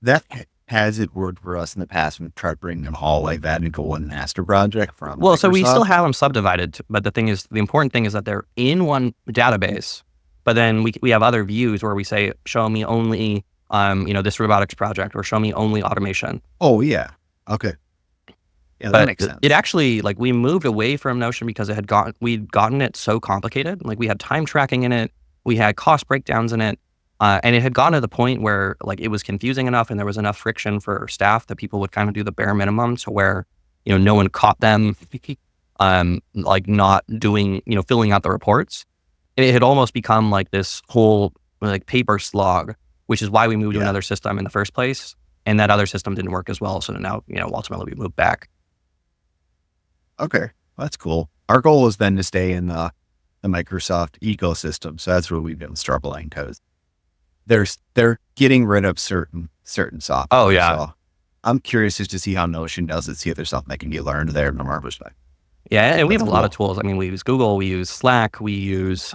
[SPEAKER 2] that has it worked for us in the past. We've tried bringing them all like that into one master project from
[SPEAKER 1] Well,
[SPEAKER 2] Microsoft.
[SPEAKER 1] so we still have them subdivided, but the important thing is that they're in one database, but then we have other views where we say, show me only, this robotics project, or show me only automation.
[SPEAKER 2] Oh yeah. Okay. Yeah, that makes sense.
[SPEAKER 1] It actually, like, we moved away from Notion because we'd gotten it so complicated. Like, we had time tracking in it. We had cost breakdowns in it, and it had gotten to the point where like it was confusing enough, and there was enough friction for staff that people would kind of do the bare minimum, to where, you know, no one caught them, like not doing, you know, filling out the reports. It had almost become like this whole like paper slog, which is why we moved to another system in the first place, and that other system didn't work as well. So now, you know, ultimately we moved back.
[SPEAKER 2] Okay, well, that's cool. Our goal is then to stay in the Microsoft ecosystem. So that's where we've been struggling, because they're getting rid of certain software.
[SPEAKER 1] Oh yeah.
[SPEAKER 2] So I'm curious just to see how Notion does it, see if there's something that can be learned there from our perspective.
[SPEAKER 1] Yeah, and we have a lot of tools. I mean, we use Google, we use Slack, we use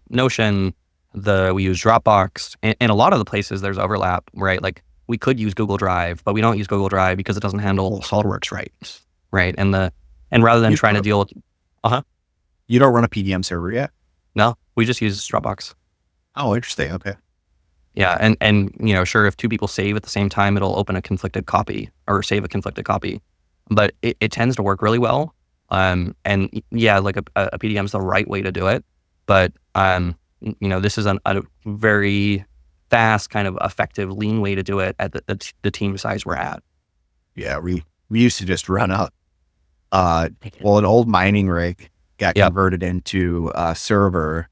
[SPEAKER 1] Notion, we use Dropbox, and a lot of the places there's overlap, right? Like we could use Google Drive, but we don't use Google Drive because it doesn't handle SolidWorks right? And rather than trying to deal with,
[SPEAKER 2] You don't run a PDM server yet?
[SPEAKER 1] No, we just use Dropbox.
[SPEAKER 2] Oh, interesting. Okay.
[SPEAKER 1] Yeah, and you know, sure, if two people save at the same time, it'll open a conflicted copy or save a conflicted copy, but it tends to work really well. And yeah, like a PDM is the right way to do it, but you know, this is a very fast, kind of effective, lean way to do it at the team size we're at.
[SPEAKER 2] Yeah, we used to just run an old mining rig got converted into a server.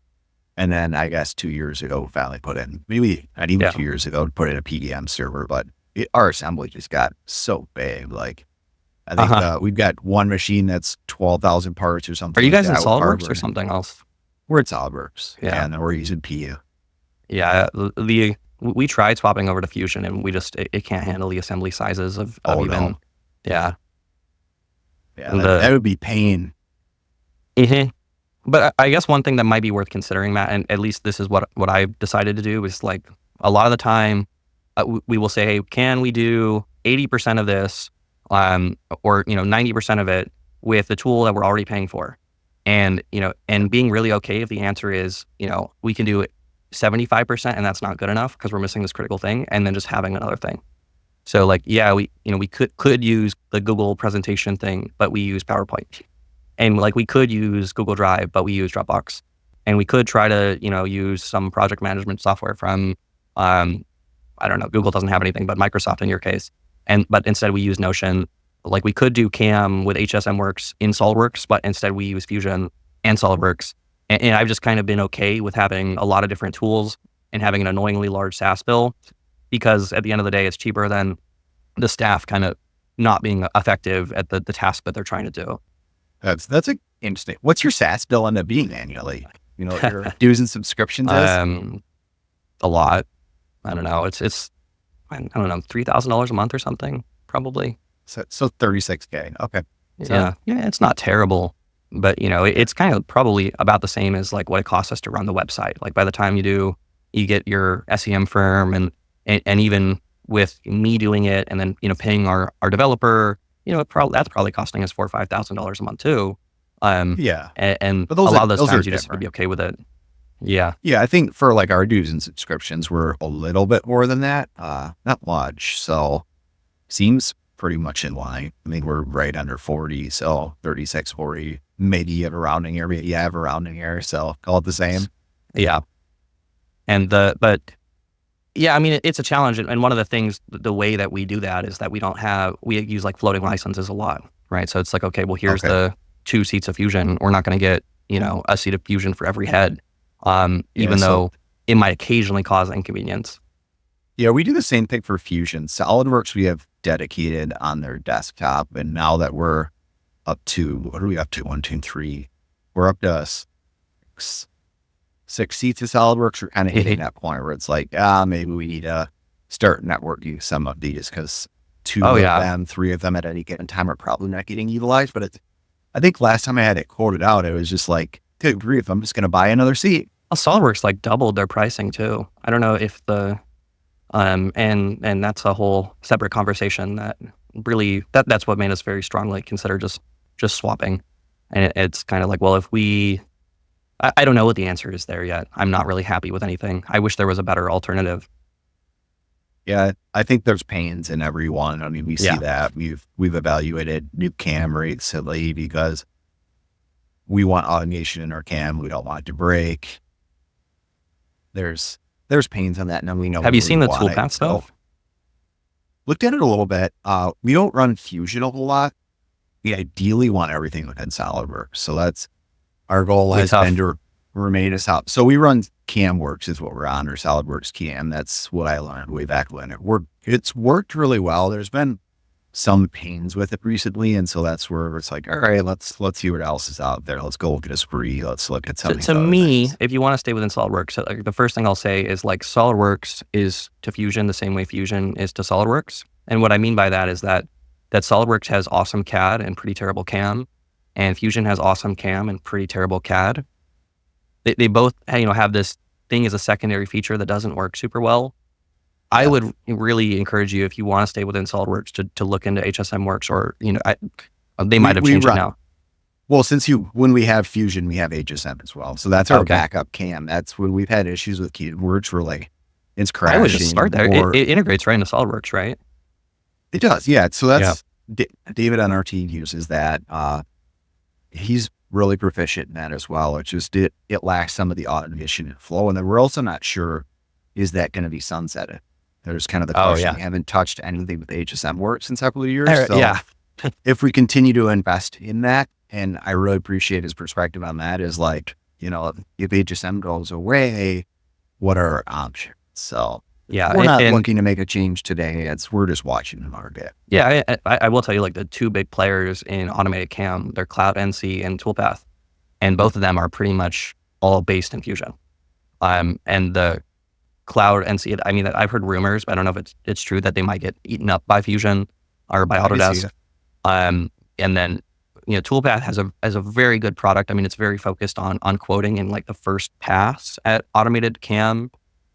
[SPEAKER 2] And then I guess 2 years ago, finally put in, maybe not even 2 years ago, put in a PDM server, but our assembly just got so big. Like, I think we've got one machine that's 12,000 parts or something.
[SPEAKER 1] Are you guys in SolidWorks or something else?
[SPEAKER 2] We're in SolidWorks.
[SPEAKER 1] Yeah.
[SPEAKER 2] And then we're using PU.
[SPEAKER 1] Yeah. We tried swapping over to Fusion, and it can't handle the assembly sizes of even.
[SPEAKER 2] No.
[SPEAKER 1] Yeah.
[SPEAKER 2] Yeah. That would be pain.
[SPEAKER 1] Mm-hmm. But I guess one thing that might be worth considering, Matt, and at least this is what I decided to do, is like a lot of the time we will say, hey, can we do 80% of this, or 90% of it with the tool that we're already paying for, and being really okay if the answer is we can do it 75% and that's not good enough because we're missing this critical thing, and then just having another thing. So like, yeah, we could use the Google presentation thing, but we use PowerPoint. And like, we could use Google Drive, but we use Dropbox. And we could try to, use some project management software from, I don't know, Google doesn't have anything, but Microsoft in your case. But instead we use Notion. Like, we could do CAM with HSM Works in SolidWorks, but instead we use Fusion and SolidWorks. And I've just kind of been okay with having a lot of different tools and having an annoyingly large SaaS bill. because at the end of the day, it's cheaper than the staff kind of not being effective at the task that they're trying to do.
[SPEAKER 2] That's a interesting. What's your SaaS bill end up being annually? You know, what your dues and subscriptions is?
[SPEAKER 1] A lot. I don't know. It's I don't know, $3,000 a month or something, probably.
[SPEAKER 2] So $36K. Okay.
[SPEAKER 1] Yeah. Yeah. It's not terrible, but you know, it's kind of probably about the same as like what it costs us to run the website. Like by the time you get your SEM firm and even with me doing it and then, you know, paying our developer, you know, that's probably costing us $4,000 or $5,000 a month too.
[SPEAKER 2] Yeah.
[SPEAKER 1] And
[SPEAKER 2] But
[SPEAKER 1] a lot of those
[SPEAKER 2] those are
[SPEAKER 1] times you just have to
[SPEAKER 2] different.
[SPEAKER 1] be okay with it. Yeah.
[SPEAKER 2] Yeah, I think for like our dues and subscriptions, we're a little bit more than that. Not much. So seems pretty much in line. I mean, we're right under 40. So 36, 40, maybe you have a rounding error. Maybe you have a rounding error. So call it the same.
[SPEAKER 1] Yeah. But yeah, I mean, it's a challenge. And one of the things, the way that we do that is that we use like floating licenses a lot, right? So it's like, okay, well, here's the 2 seats of Fusion. We're not going to get, you know, a seat of Fusion for every head, even though it might occasionally cause inconvenience.
[SPEAKER 2] Yeah, we do the same thing for Fusion. SolidWorks, we have dedicated on their desktop. And now that we're up to, what are we up to? 1, 2, 3. We're up to 6 seats of SolidWorks. We're kind of hitting that point where it's like, maybe we need to start networking some of these because 2 of them, 3 of them at any given time are probably not getting utilized. But I think last time I had it quoted out, it was just like, good grief, I'm just going to buy another seat.
[SPEAKER 1] Well, SolidWorks like doubled their pricing too. I don't know if and that's a whole separate conversation that really, that's what made us very strongly consider just swapping. And it's kind of like, well, if I don't know what the answer is there yet. I'm not really happy with anything. I wish there was a better alternative.
[SPEAKER 2] Yeah, I think there's pains in every one. I mean, we see that. We've evaluated new cam recently because we want automation in our cam. We don't want it to break. There's pains on that, and we know.
[SPEAKER 1] Have you seen the toolpath stuff?
[SPEAKER 2] Looked at it a little bit. We don't run Fusion a whole lot. We ideally want everything within SolidWorks. So that's our goal has been to remain us out. So we run CamWorks is what we're on, or SolidWorks Cam. That's what I learned way back when. It's worked really well. There's been some pains with it recently, and so that's where it's like, all right, let's see what else is out there. Let's go look at a spree. Let's look at something.
[SPEAKER 1] To me, if you want to stay within SolidWorks, so like the first thing I'll say is like SolidWorks is to Fusion the same way Fusion is to SolidWorks. And what I mean by that is that SolidWorks has awesome CAD and pretty terrible CAM, and Fusion has awesome CAM and pretty terrible CAD. They both, you know, have this thing as a secondary feature that doesn't work super well. I would really encourage you, if you want to stay within SolidWorks, to look into HSM Works, or, you know, they might have changed it now.
[SPEAKER 2] Well, when we have Fusion, we have HSM as well. So that's our backup cam. That's when we've had issues with keywords. We're like, it's crashing.
[SPEAKER 1] I would just start there. It integrates right into SolidWorks, right?
[SPEAKER 2] It does, yeah. So that's David on our team uses that. He's really proficient in that as well. It's just it lacks some of the automation and flow. And then we're also not sure, is that going to be sunsetted? There's kind of the question. We haven't touched anything with HSM Works in several years. So if we continue to invest in that, and I really appreciate his perspective on that, is like, you know, if HSM goes away, what are our options? So we're not looking to make a change today. We're just watching the market.
[SPEAKER 1] Yeah, I will tell you, like the 2 big players in automated cam, they're Cloud NC and Toolpath, and both of them are pretty much all based in Fusion. And the Cloud NC, I mean, I've heard rumors, but I don't know if it's true that they might get eaten up by Fusion or by Autodesk. And then, you know, Toolpath has a very good product. I mean, it's very focused on quoting in like the first pass at automated cam.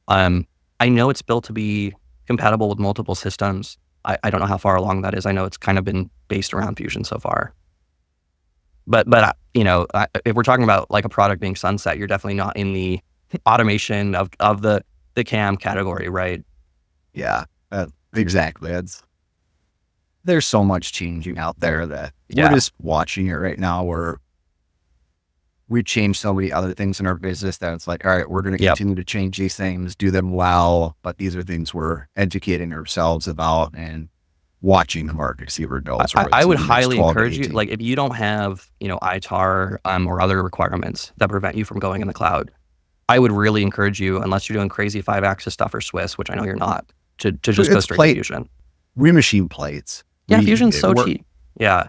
[SPEAKER 1] I know it's built to be compatible with multiple systems. I don't know how far along that is. I know it's kind of been based around Fusion so far. But you know, if we're talking about like a product being sunset, you're definitely not in the automation of the cam category, right?
[SPEAKER 2] Yeah, exactly. There's so much changing out there that we're just watching it right now, where we changed so many other things in our business that it's like, all right, we're going to continue to change these things, do them well, but these are things we're educating ourselves about and watching the market, see where it goes.
[SPEAKER 1] I would highly encourage you, like if you don't have, you know, ITAR or other requirements that prevent you from going in the cloud, I would really encourage you, unless you're doing crazy 5-axis stuff or Swiss, which I know you're not, to just go straight to Fusion.
[SPEAKER 2] We machine plates.
[SPEAKER 1] Yeah, Fusion's so cheap. Yeah,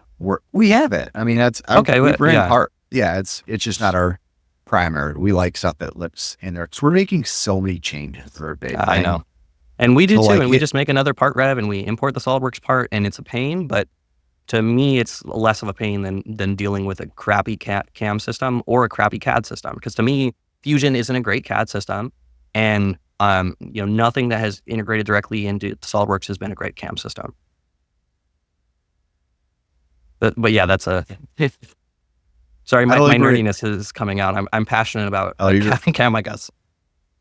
[SPEAKER 2] we have it. I mean, that's
[SPEAKER 1] okay.
[SPEAKER 2] We bring part. Yeah, it's just not our primary. We like stuff that lives in there. So we're making so many changes for a big.
[SPEAKER 1] I know, and we do too. And we just make another part rev, and we import the SolidWorks part, and it's a pain. But to me, it's less of a pain than dealing with a crappy CAM system or a crappy CAD system. Because to me, Fusion isn't a great CAD system, and nothing that has integrated directly into SolidWorks has been a great CAM system. But yeah, that's a. Sorry, my nerdiness is coming out. I'm passionate about CAM, I guess.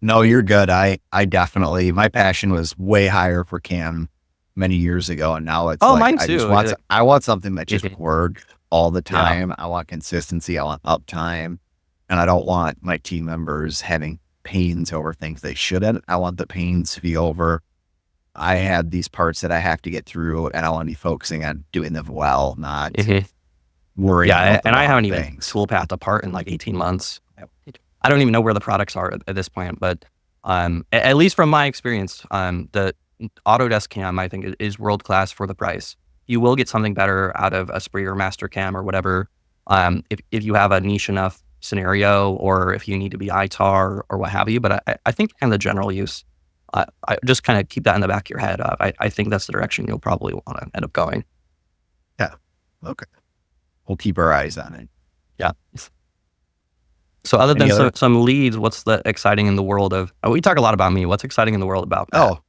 [SPEAKER 2] No, you're good. I definitely, my passion was way higher for CAM many years ago, and now it's
[SPEAKER 1] mine too.
[SPEAKER 2] I want something that just works all the time. Yeah. I want consistency. I want uptime, and I don't want my team members having pains over things they shouldn't. I want the pains to be over. I had these parts that I have to get through, and I want to be focusing on doing them well, not worrying.
[SPEAKER 1] Yeah, and I haven't even tool pathed apart in like 18 months. I don't even know where the products are at this point, but at least from my experience, the Autodesk CAM I think is world class for the price. You will get something better out of a Spree or Mastercam or whatever if you have a niche enough scenario, or if you need to be ITAR or what have you. But I think kind of the general use. I just kind of keep that in the back of your head. I think that's the direction you'll probably want to end up going.
[SPEAKER 2] Yeah. Okay. We'll keep our eyes on it.
[SPEAKER 1] Yeah. So other than some leads, what's the exciting in the world of, we talk a lot about me. What's exciting in the world about that?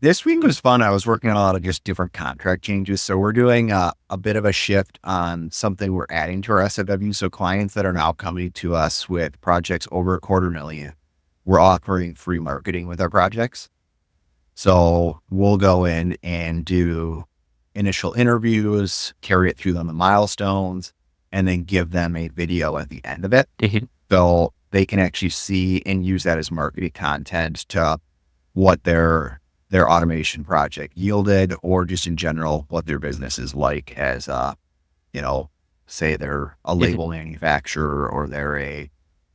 [SPEAKER 2] This week was fun. I was working on a lot of just different contract changes. So we're doing a bit of a shift on something we're adding to our SFW. So clients that are now coming to us with projects over $250,000, we're offering free marketing with our projects. So we'll go in and do initial interviews, carry it through them the milestones, and then give them a video at the end of it. So they can actually see and use that as marketing content to what their automation project yielded, or just in general, what their business is like as say they're a label manufacturer or they're a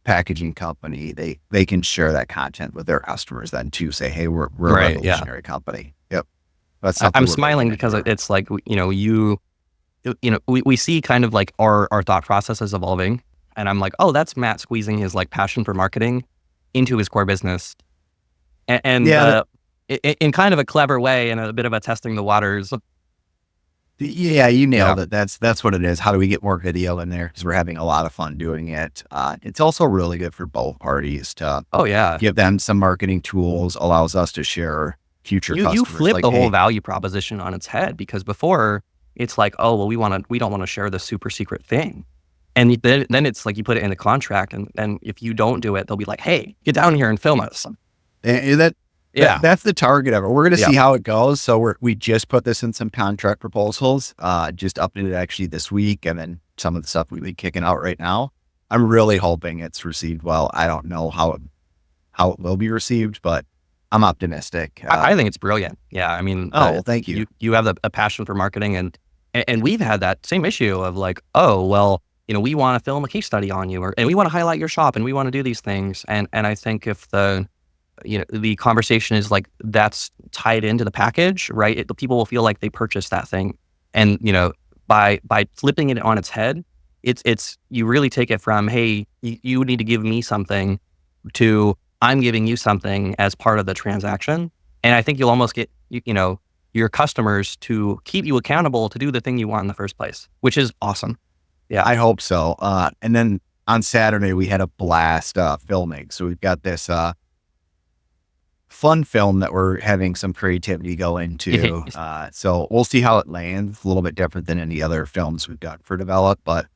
[SPEAKER 2] packaging company. They can share that content with their customers then too, say, hey, we're a revolutionary company. Yep.
[SPEAKER 1] I'm smiling because it's like, we see kind of like our thought processes evolving, and I'm like, oh, that's Matt squeezing his like passion for marketing into his core business. And in kind of a clever way and a bit of a testing the waters.
[SPEAKER 2] Yeah, you nailed it. That's what it is. How do we get more video in there? Because we're having a lot of fun doing it. It's also really good for both parties to give them some marketing tools, allows us to share future customers. You
[SPEAKER 1] flip the whole value proposition on its head, because before it's like, oh, well, we don't want to share the super secret thing. And then it's like you put it in the contract, and if you don't do it, they'll be like, hey, get down here and film us.
[SPEAKER 2] And that's the target of it. We're going to see how it goes. So we just put this in some contract proposals, just updated actually this week. And then some of the stuff we'll be kicking out right now. I'm really hoping it's received well. I don't know how it will be received, but I'm optimistic.
[SPEAKER 1] I think it's brilliant. Yeah. I mean,
[SPEAKER 2] thank you.
[SPEAKER 1] You have a passion for marketing, and we've had that same issue of like, oh, well, we want to film a case study on you, and we want to highlight your shop, and we want to do these things. And I think if the conversation is like, that's tied into the package, right? People will feel like they purchased that thing. And, by flipping it on its head, it's, you really take it from, hey, you need to give me something, to I'm giving you something as part of the transaction. And I think you'll almost get, your customers to keep you accountable to do the thing you want in the first place, which is awesome. Yeah.
[SPEAKER 2] I hope so. And then on Saturday, we had a blast filming. So we've got this fun film that we're having some creativity go into. So we'll see how it lands. A little bit different than any other films we've got for develop. But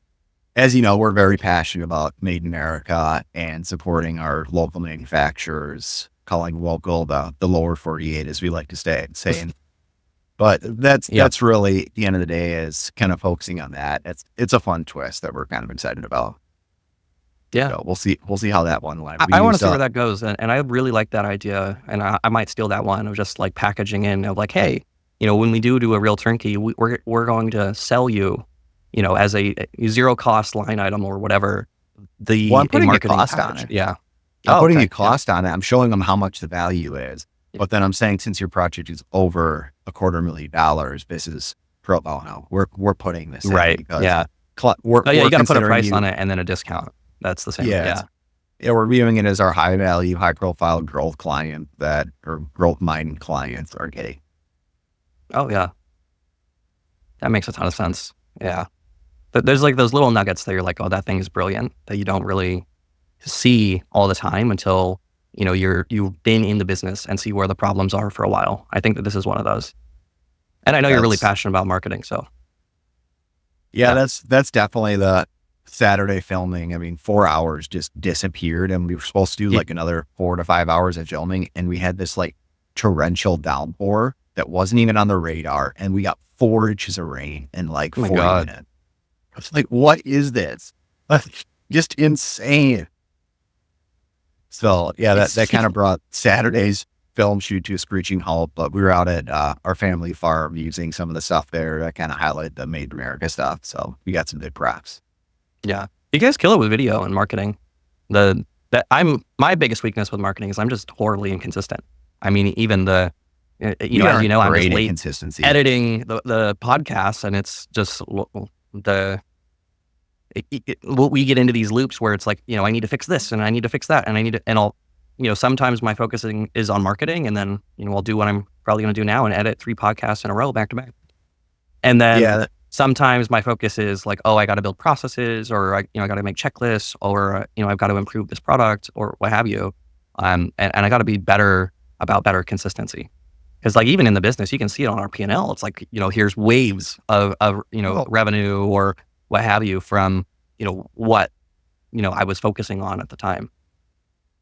[SPEAKER 2] as you know, we're very passionate about Made in America and supporting our local manufacturers, calling local the lower 48, as we like to say. But that's really, at the end of the day, is kind of focusing on that. It's a fun twist that we're kind of excited about.
[SPEAKER 1] Yeah.
[SPEAKER 2] So we'll see how that one lands.
[SPEAKER 1] I want to see where that goes. And I really like that idea. And I might steal that one of just like packaging in of like, hey, when we do a real turnkey, we're going to sell you, as a zero cost line item or whatever.
[SPEAKER 2] I'm putting a cost on it.
[SPEAKER 1] Yeah.
[SPEAKER 2] I'm putting a cost on it. I'm showing them how much the value is. But then I'm saying, since your project is over $250,000, this is pro bono. We're putting this in
[SPEAKER 1] Right.
[SPEAKER 2] because
[SPEAKER 1] Yeah.
[SPEAKER 2] we're
[SPEAKER 1] Oh yeah. You got to put a
[SPEAKER 2] considering
[SPEAKER 1] price
[SPEAKER 2] you.
[SPEAKER 1] on it and then a discount. That's the same.
[SPEAKER 2] Yeah,
[SPEAKER 1] Yeah.
[SPEAKER 2] yeah, we're viewing it as our high value, high profile growth client or growth minded clients are getting.
[SPEAKER 1] Oh yeah. That makes a ton of sense. Yeah. But there's like those little nuggets that you're like, oh, that thing is brilliant, that you don't really see all the time until, you've been in the business and see where the problems are for a while. I think that this is one of those. And I know you're really
[SPEAKER 2] That's
[SPEAKER 1] passionate about marketing. So
[SPEAKER 2] yeah,
[SPEAKER 1] yeah.
[SPEAKER 2] that's definitely the Saturday filming. I mean, 4 hours just disappeared, and we were supposed to do
[SPEAKER 1] Yeah.
[SPEAKER 2] like another 4 to 5 hours of filming, and we had this like torrential downpour that wasn't even on the radar, and we got 4 inches of rain in like
[SPEAKER 1] Oh my
[SPEAKER 2] 40
[SPEAKER 1] God.
[SPEAKER 2] minutes. I was like, what is this? Just insane. So yeah, that kind of brought Saturday's film shoot to a screeching halt, but we were out at our family farm using some of the stuff there that kind of highlighted the Made in America stuff. So we got some good props.
[SPEAKER 1] Yeah. You guys kill it with video and marketing. My biggest weakness with marketing is I'm just horribly inconsistent. I mean, even as
[SPEAKER 2] We
[SPEAKER 1] you know,
[SPEAKER 2] aren't
[SPEAKER 1] I'm just
[SPEAKER 2] great at
[SPEAKER 1] late
[SPEAKER 2] consistency.
[SPEAKER 1] editing the podcast, and it's just we get into these loops where it's like, I need to fix this and I need to fix that and I'll, sometimes my focusing is on marketing, and then, I'll do what I'm probably going to do now and edit 3 podcasts in a row back to back. And then
[SPEAKER 2] Yeah,
[SPEAKER 1] sometimes my focus is like, oh, I got to build processes, or I got to make checklists, or, I've got to improve this product or what have you. And I got to be better consistency. Because like even in the business, you can see it on our P&L. It's like, here's waves of revenue or what have you from, what, I was focusing on at the time.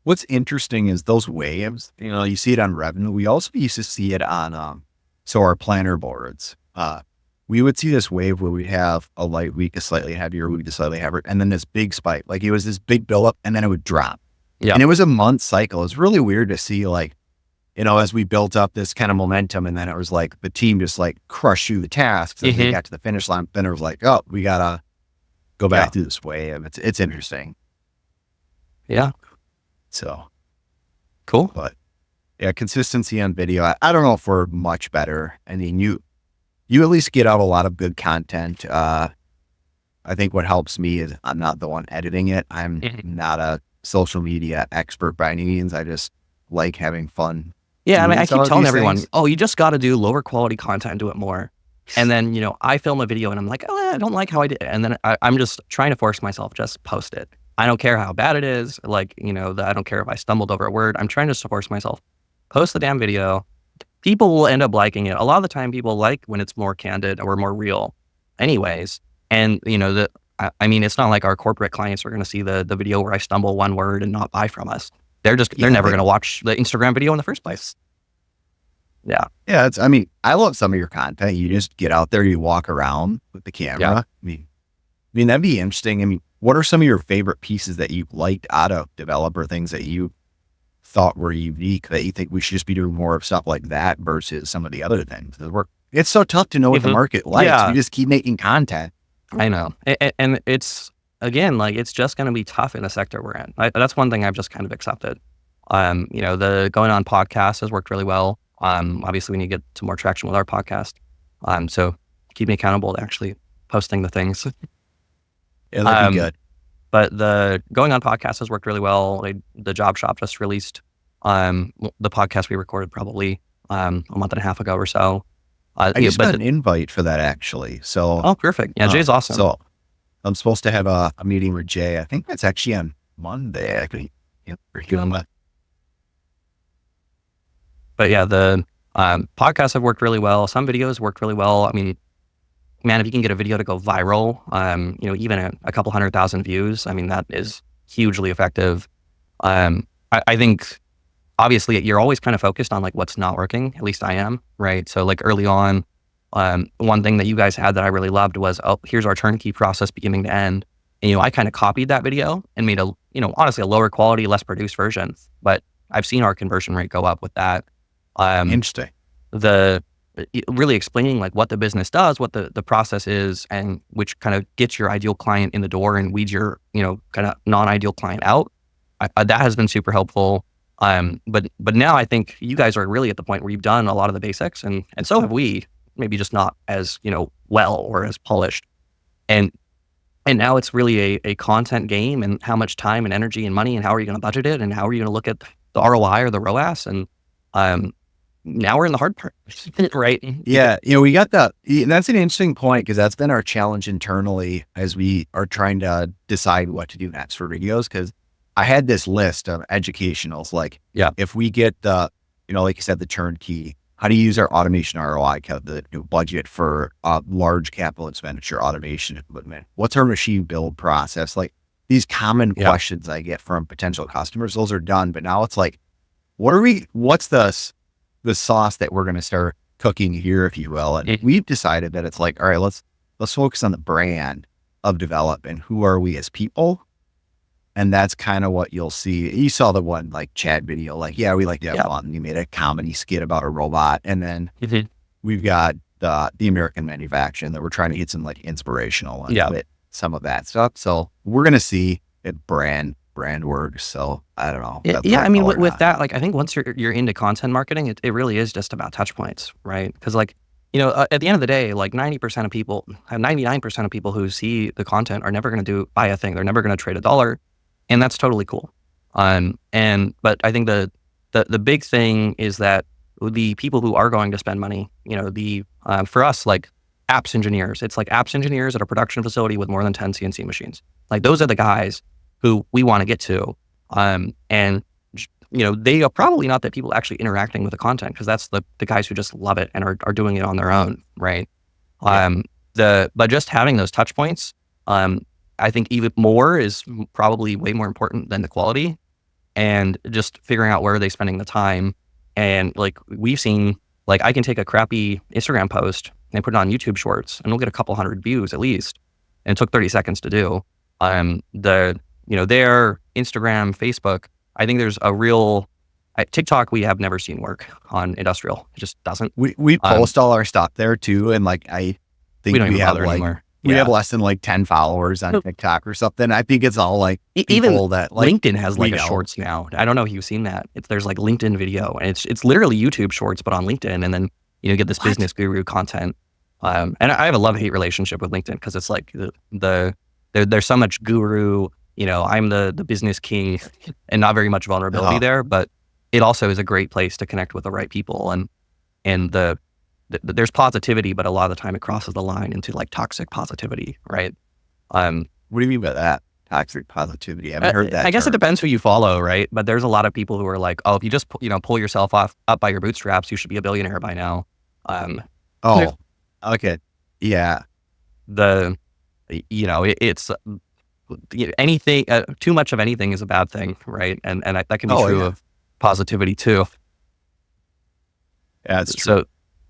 [SPEAKER 2] what's interesting is those waves, you see it on revenue. We also used to see it on, so our planner boards, we would see this wave where we'd have a light week, a slightly heavier week, a slightly heavier, and then this big spike. Like it was this big buildup, and then it would drop.
[SPEAKER 1] Yeah.
[SPEAKER 2] And it was a month cycle. It's really weird to see, like, as we built up this kind of momentum, and then it was like the team just like crushed through the tasks as they got to the finish line. Then it was like, oh, we gotta go back through this wave. It's interesting.
[SPEAKER 1] Yeah.
[SPEAKER 2] So
[SPEAKER 1] Cool.
[SPEAKER 2] but yeah, consistency on video. I don't know if we're much better. I mean, you at least get out a lot of good content. I think what helps me is I'm not the one editing it. I'm not a social media expert by any means. I just like having fun.
[SPEAKER 1] Yeah. I mean, I
[SPEAKER 2] some
[SPEAKER 1] keep
[SPEAKER 2] of
[SPEAKER 1] telling
[SPEAKER 2] these
[SPEAKER 1] everyone,
[SPEAKER 2] things.
[SPEAKER 1] oh, you just got to do lower quality content and do it more. And then, I film a video and I'm like, oh, I don't like how I did it. And then I'm just trying to force myself, just post it. I don't care how bad it is. Like, I don't care if I stumbled over a word. I'm trying to force myself. Post the damn video. People will end up liking it. A lot of the time people like when it's more candid or more real anyways. And, I mean, it's not like our corporate clients are going to see the video where I stumble one word and not buy from us. They're never going to watch the Instagram video in the first place. Yeah.
[SPEAKER 2] Yeah. I mean, I love some of your content. You just get out there, you walk around with the camera.
[SPEAKER 1] Yeah.
[SPEAKER 2] I mean, that'd be interesting. I mean, what are some of your favorite pieces that you liked out of developer things that you thought were unique that you think we should just be doing more of stuff like that versus some of the other things? It's so tough to know what the market likes.
[SPEAKER 1] Yeah.
[SPEAKER 2] We just keep making content.
[SPEAKER 1] I know. And it's, again, like, it's just going to be tough in the sector we're in. That's one thing I've just kind of accepted. The going on podcast has worked really well. Obviously we need to get to more traction with our podcast. So keep me accountable to actually posting the things.
[SPEAKER 2] Yeah, that'd be good.
[SPEAKER 1] But the going on podcast has worked really well. The Job Shop just released the podcast we recorded probably a month and a half ago or so.
[SPEAKER 2] I just got an invite for that actually. So
[SPEAKER 1] oh, perfect. Yeah, Jay's awesome.
[SPEAKER 2] So I'm supposed to have a meeting with Jay. I think that's actually on Monday.
[SPEAKER 1] But yeah, the podcasts have worked really well. Some videos worked really well. I mean, man, if you can get a video to go viral, even a couple 100,000 views, I mean, that is hugely effective. I think obviously you're always kind of focused on like what's not working. At least I am, right? So like early on, one thing that you guys had that I really loved was, oh, here's our turnkey process beginning to end. And, I kind of copied that video and made honestly a lower quality, less produced version. But I've seen our conversion rate go up with that.
[SPEAKER 2] Interesting.
[SPEAKER 1] Really explaining like what the business does, what the process is, and which kind of gets your ideal client in the door and weeds your, kind of non-ideal client out. That has been super helpful. But now I think you guys are really at the point where you've done a lot of the basics, and so have we, maybe just not as, well or as polished. And now it's really a content game, and how much time and energy and money, and how are you going to budget it, and how are you going to look at the ROI or the ROAS? And um, now we're in the hard part, right?
[SPEAKER 2] Yeah. We got that. That's an interesting point, because that's been our challenge internally as we are trying to decide what to do next for videos. Because I had this list of educationals, like,
[SPEAKER 1] Yeah.
[SPEAKER 2] if we get the, like you said, the turnkey, how to use our automation ROI, the budget for large capital expenditure automation equipment. What's our machine build process? Like, these common questions I get from potential customers, those are done. But now it's like, what's the sauce that we're going to start cooking here, if you will? And we've decided that it's like, all right, let's focus on the brand of development. Who are we as people? And that's kind of what you'll see. You saw the one like Chad video, like, yeah, we like to have fun. You made a comedy skit about a robot. And then we've got the American manufacturing that we're trying to get some like inspirational with some of that stuff. So we're going to see if brand works. So I don't know.
[SPEAKER 1] Yeah. I mean, with that, like, I think once you're into content marketing, it really is just about touch points, right? Because like, at the end of the day, like 99% of people who see the content are never going to buy a thing. They're never going to trade $1. And that's totally cool. But I think the big thing is that the people who are going to spend money, for us, like apps engineers, it's like apps engineers at a production facility with more than 10 CNC machines. Like, those are the guys who we want to get to. And they are probably not the people actually interacting with the content, because that's the guys who just love it and are doing it on their own, right? But just having those touch points, I think even more is probably way more important than the quality, and just figuring out where are they spending the time. And like, we've seen, like, I can take a crappy Instagram post and put it on YouTube Shorts, and we'll get a couple hundred views at least. And it took 30 seconds to do. Their Instagram, Facebook, I think there's a real TikTok. We have never seen work on industrial. It just doesn't.
[SPEAKER 2] We post all our stuff there too, and like, I think
[SPEAKER 1] we don't even
[SPEAKER 2] have
[SPEAKER 1] bother anymore.
[SPEAKER 2] We have less than like 10 followers on TikTok or something. I think it's all like
[SPEAKER 1] even
[SPEAKER 2] that, like,
[SPEAKER 1] LinkedIn has like a shorts now. I don't know if you've seen that. There's like LinkedIn video, and it's literally YouTube Shorts, but on LinkedIn. And then, get this business guru content. And I have a love-hate relationship with LinkedIn, because it's like there's so much guru, I'm the business king, and not very much vulnerability there, but it also is a great place to connect with the right people. And there's positivity, but a lot of the time it crosses the line into like toxic positivity, right?
[SPEAKER 2] What do you mean by that? Toxic positivity? I haven't heard that.
[SPEAKER 1] I guess it depends who you follow, right? But there's a lot of people who are like, oh, if you just pull yourself up by your bootstraps, you should be a billionaire by now.
[SPEAKER 2] Okay, yeah.
[SPEAKER 1] It's anything. Too much of anything is a bad thing, right? And that can be true of positivity too.
[SPEAKER 2] Yeah, it's true.
[SPEAKER 1] So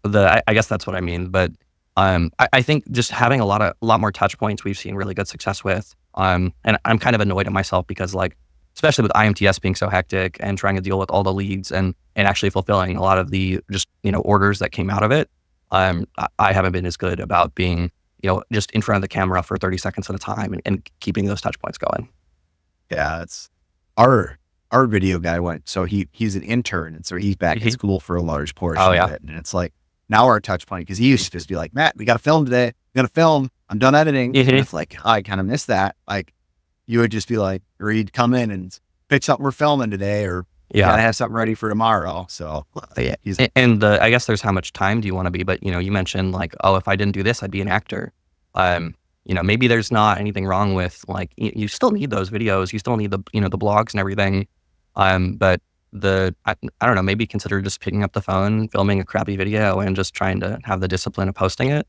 [SPEAKER 1] I guess that's what I mean. But I think just having a lot more touch points, we've seen really good success with. And I'm kind of annoyed at myself, because like, especially with IMTS being so hectic and trying to deal with all the leads and actually fulfilling a lot of the just, orders that came out of it. I haven't been as good about being, just in front of the camera for 30 seconds at a time and keeping those touch points going.
[SPEAKER 2] Yeah, it's our video guy went, so he's an intern, and so he's back in school for a large portion of it. And it's like, now our touch point, because he used to just be like, Matt, we got to film today. We got to film. I'm done editing. And it's like, I kind of miss that. Like, you would just be like, or he'd come in and pick something we're filming today, or gotta have something ready for tomorrow. So
[SPEAKER 1] I guess there's how much time do you want to be? But you mentioned like, oh, if I didn't do this, I'd be an actor. Maybe there's not anything wrong with like, you still need those videos. You still need the the blogs and everything. But I don't know, maybe consider just picking up the phone, filming a crappy video, and just trying to have the discipline of posting it.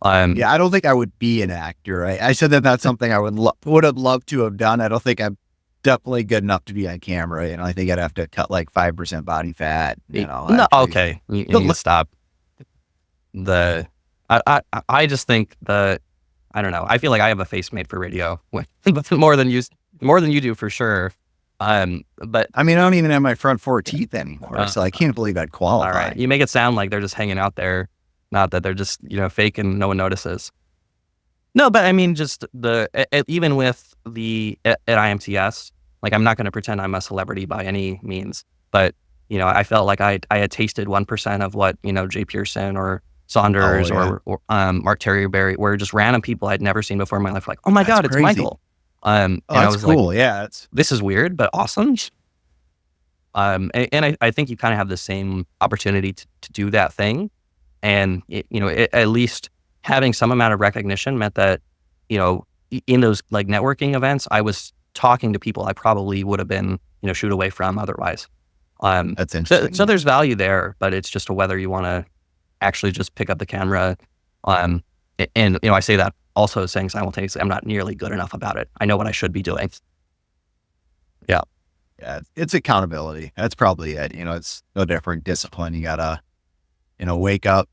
[SPEAKER 2] I don't think I would be an actor. Right? I said that's something I would have loved to have done. I don't think I'm definitely good enough to be on camera. I think I'd have to cut like 5% body fat.
[SPEAKER 1] No, okay, you stop. I just think I don't know. I feel like I have a face made for radio, more than you do for sure. But
[SPEAKER 2] I mean, I don't even have my front 4 teeth anymore, so I can't believe I'd qualify.
[SPEAKER 1] All right, you make it sound like they're just hanging out there, not that they're just fake and no one notices. No, but I mean, just even with at IMTS, Like, I'm not going to pretend I'm a celebrity by any means, but, I felt like I had tasted 1% of what, Jay Pearson or
[SPEAKER 2] Oh
[SPEAKER 1] Saunders
[SPEAKER 2] yeah,
[SPEAKER 1] or Mark Terrierberry were just random people I'd never seen before in my life. Like, oh my
[SPEAKER 2] that's
[SPEAKER 1] God, it's
[SPEAKER 2] crazy.
[SPEAKER 1] Michael.
[SPEAKER 2] Oh,
[SPEAKER 1] And I
[SPEAKER 2] that's
[SPEAKER 1] was like,
[SPEAKER 2] cool. Yeah, that's
[SPEAKER 1] this is weird, but awesome. And I think you kind of have the same opportunity to do that thing. And, at least having some amount of recognition meant that, in those like networking events, I was talking to people I probably would have been, shoot away from otherwise.
[SPEAKER 2] that's
[SPEAKER 1] So
[SPEAKER 2] interesting.
[SPEAKER 1] there's value there, but it's just whether you want to actually just pick up the camera. Um, and, I say that also saying simultaneously, I'm not nearly good enough about it. I know what I should be doing. Yeah.
[SPEAKER 2] Yeah, it's accountability. That's probably it. It's no different discipline. You gotta, wake up,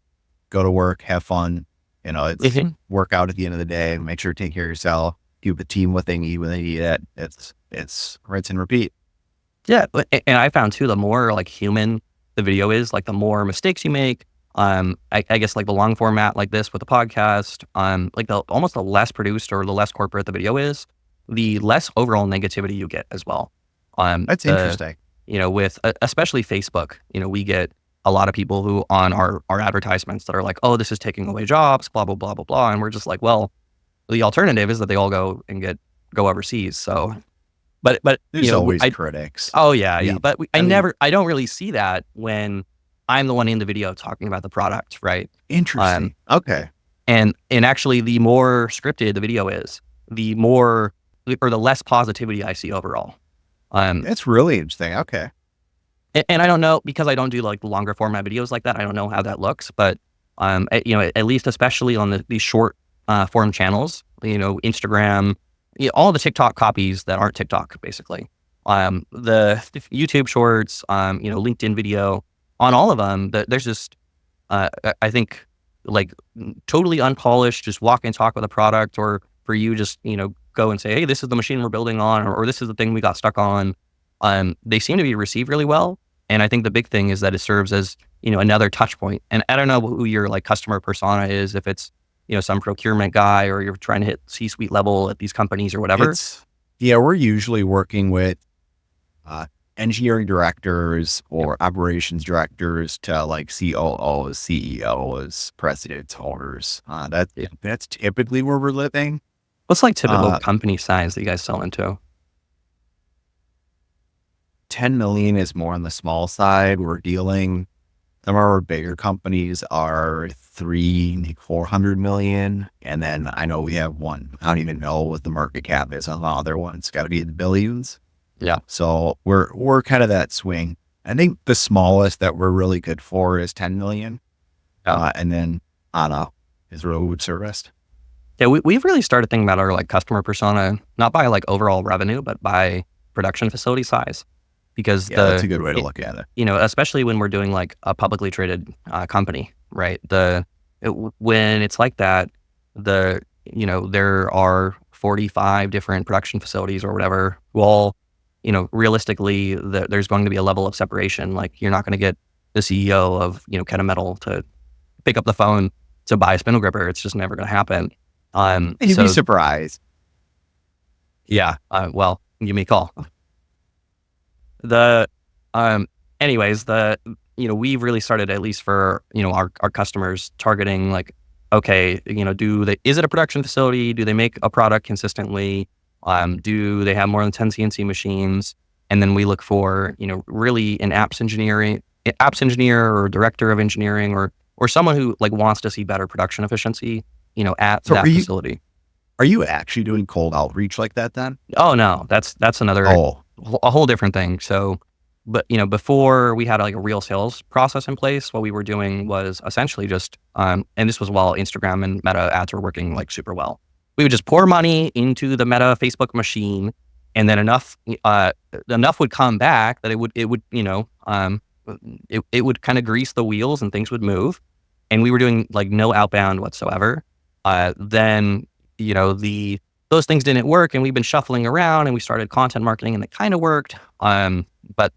[SPEAKER 2] go to work, have fun. It's
[SPEAKER 1] Mhm.
[SPEAKER 2] work out at the end of the day. Make sure to take care of yourself. Give the team what they need when they need it. It's rinse and repeat.
[SPEAKER 1] Yeah, and I found too, the more like human the video is, like the more mistakes you make. I guess like the long format like this with the podcast, like the almost the less produced or the less corporate the video is, the less overall negativity you get as well.
[SPEAKER 2] That's
[SPEAKER 1] The
[SPEAKER 2] interesting.
[SPEAKER 1] with especially Facebook, we get a lot of people who on our advertisements that are like, oh, this is taking away jobs, blah blah blah blah blah, and we're just like, well, the alternative is that they all go overseas. So, but
[SPEAKER 2] There's always critics.
[SPEAKER 1] oh yeah, yeah.
[SPEAKER 2] We,
[SPEAKER 1] But
[SPEAKER 2] I mean,
[SPEAKER 1] I don't really see that when I'm the one in the video talking about the product, right? Um,
[SPEAKER 2] interesting. Okay,
[SPEAKER 1] and actually, the more scripted the video is, the more or the less positivity I see overall. Um,
[SPEAKER 2] that's really interesting. Okay,
[SPEAKER 1] and I don't know because I don't do like longer format videos like that. I don't know how that looks, but at least especially on these short form channels, Instagram, all the TikTok copies that aren't TikTok, basically. The YouTube shorts, LinkedIn video, on all of them, there's just, I think, like totally unpolished, just walk and talk with a product, or for you just, go and say, hey, this is the machine we're building on, or this is the thing we got stuck on. They seem to be received really well. And I think the big thing is that it serves as, another touch point. And I don't know who your like customer persona is, if it's, some procurement guy or you're trying to hit C-suite level at these companies or whatever.
[SPEAKER 2] yeah. We're usually working with uh, engineering directors or operations directors to like COOs, CEOs, presidents, owners.
[SPEAKER 1] Yeah.
[SPEAKER 2] That's typically where we're living.
[SPEAKER 1] What's like typical
[SPEAKER 2] Uh,
[SPEAKER 1] company size that you guys sell into?
[SPEAKER 2] 10 million is more on the small side. Some of our bigger companies are 400 million. And then I know we have one, I don't even know what the market cap is on the other one. It's got to be in the billions.
[SPEAKER 1] Yeah.
[SPEAKER 2] So we're kind of that swing. I think the smallest that we're really good for is 10 million.
[SPEAKER 1] Yeah.
[SPEAKER 2] And then Anna is road serviced.
[SPEAKER 1] Yeah, we've really started thinking about our like customer persona, not by like overall revenue, but by production facility size. Because
[SPEAKER 2] Yeah, that's a good way to look at it.
[SPEAKER 1] especially when we're doing like a publicly traded company, right? When it's like that, there are 45 different production facilities or whatever. Well, realistically, there's going to be a level of separation. Like you're not going to get the CEO of, Kennametal to pick up the phone to buy a spindle gripper. It's just never going to happen.
[SPEAKER 2] You'd
[SPEAKER 1] So
[SPEAKER 2] be surprised.
[SPEAKER 1] yeah, well, give me a call. The um anyways, we've really started, at least for our customers, targeting like, okay, is it a production facility? Do they make a product consistently? Do they have more than 10 CNC machines? And then we look for really an apps engineer or director of engineering, or someone who like wants to see better production efficiency at
[SPEAKER 2] So
[SPEAKER 1] that facility.
[SPEAKER 2] are you actually doing cold outreach like that then?
[SPEAKER 1] Oh no, that's another
[SPEAKER 2] Oh,
[SPEAKER 1] a whole different thing. So, but before we had like a real sales process in place, what we were doing was essentially just, and this was while Instagram and Meta ads were working like super well. We would just pour money into the Meta Facebook machine, and then enough would come back that it would kind of grease the wheels and things would move. And we were doing like no outbound whatsoever. Then those things didn't work, and we've been shuffling around, and we started content marketing, and it kind of worked. But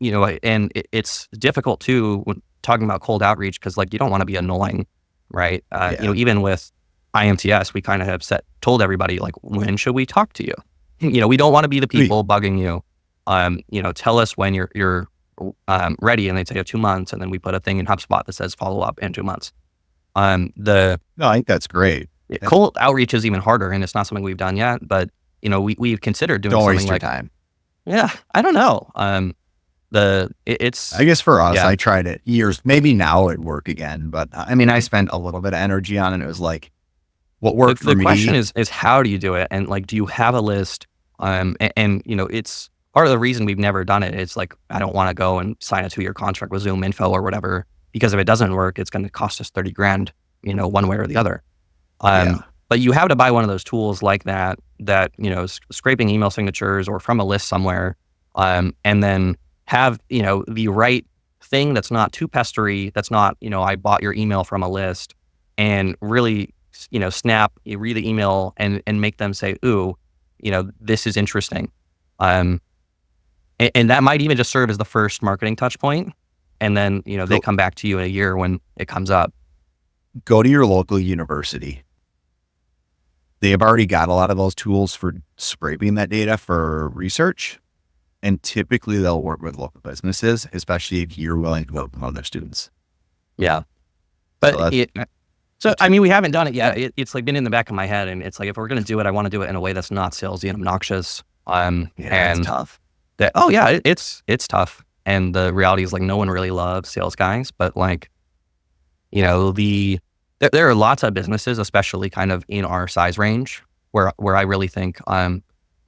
[SPEAKER 1] it's difficult too when talking about cold outreach, because like you don't want to be annoying, right?
[SPEAKER 2] yeah.
[SPEAKER 1] Even with IMTS, we kind of have told everybody like, when should we talk to you? we don't want to be the
[SPEAKER 2] Sweet.
[SPEAKER 1] people bugging you. Tell us when you're ready, and they say 2 months, and then we put a thing in HubSpot that says follow up in 2 months. The
[SPEAKER 2] No, I think that's great.
[SPEAKER 1] cold outreach is even harder, and it's not something we've done yet. But we've considered doing
[SPEAKER 2] Don't
[SPEAKER 1] something
[SPEAKER 2] waste your
[SPEAKER 1] like,
[SPEAKER 2] time.
[SPEAKER 1] yeah, I don't know. It's
[SPEAKER 2] I guess for us,
[SPEAKER 1] yeah.
[SPEAKER 2] I tried it years. Maybe now it'd work again, but I mean, I spent a little bit of energy on it. It was like what
[SPEAKER 1] The
[SPEAKER 2] worked for
[SPEAKER 1] the question
[SPEAKER 2] me.
[SPEAKER 1] is how do you do it? And like, do you have a list? It's part of the reason we've never done it. It's like, I don't want to go and sign a 2-year contract with Zoom Info or whatever, because if it doesn't work, it's going to cost us 30 grand, one way or the other.
[SPEAKER 2] Yeah.
[SPEAKER 1] But you have to buy one of those tools like that, scraping email signatures or from a list somewhere, and then have, the right thing that's not too pestery, that's not, I bought your email from a list, and really, you read the email and make them say, ooh, this is interesting. Um, and that might even just serve as the first marketing touch point. And then, they
[SPEAKER 2] Go,
[SPEAKER 1] come back to you in a year when it comes up.
[SPEAKER 2] go to your local university. They have already got a lot of those tools for scraping that data for research. And typically they'll work with local businesses, especially if you're willing to work with other students.
[SPEAKER 1] Yeah.
[SPEAKER 2] So
[SPEAKER 1] But I mean, we haven't done it yet. It's like been in the back of my head, and it's like, if we're going to do it, I want to do it in a way that's not salesy and obnoxious.
[SPEAKER 2] yeah, it's
[SPEAKER 1] And
[SPEAKER 2] tough.
[SPEAKER 1] oh yeah, it's tough. And the reality is, like, no one really loves sales guys, but like, there are lots of businesses, especially kind of in our size range, where I really think,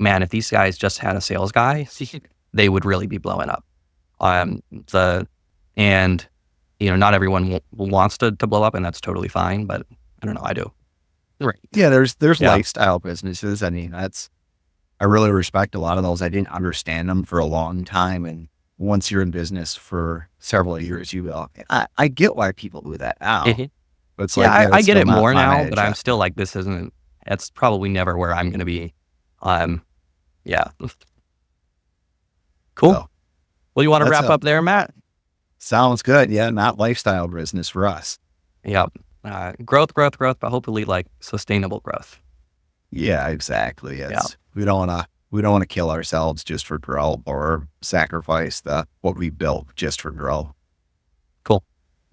[SPEAKER 1] man, if these guys just had a sales guy, they would really be blowing up. Um, the and not everyone wants to blow up, and that's totally fine. But I don't know, I do. Right.
[SPEAKER 2] Yeah, there's
[SPEAKER 1] Yeah.
[SPEAKER 2] lifestyle businesses. I mean, I really respect a lot of those. I didn't understand them for a long time. And once you're in business for several years, you go, I get why people do that now.
[SPEAKER 1] Mhm.
[SPEAKER 2] But it's
[SPEAKER 1] Yeah,
[SPEAKER 2] like, yeah,
[SPEAKER 1] I
[SPEAKER 2] that's
[SPEAKER 1] get
[SPEAKER 2] still
[SPEAKER 1] it
[SPEAKER 2] not
[SPEAKER 1] more
[SPEAKER 2] my
[SPEAKER 1] now, but I'm
[SPEAKER 2] agenda.
[SPEAKER 1] still like, that's probably never where I'm going to be. Um, yeah. Cool.
[SPEAKER 2] So
[SPEAKER 1] Well, you want to
[SPEAKER 2] that's
[SPEAKER 1] wrap up there, Matt?
[SPEAKER 2] sounds good. Yeah, not lifestyle business for us.
[SPEAKER 1] Yep. Growth, but hopefully like sustainable growth.
[SPEAKER 2] Yeah, exactly.
[SPEAKER 1] Yeah.
[SPEAKER 2] We don't want to kill ourselves just for growth or sacrifice what we built just for growth.
[SPEAKER 1] Cool.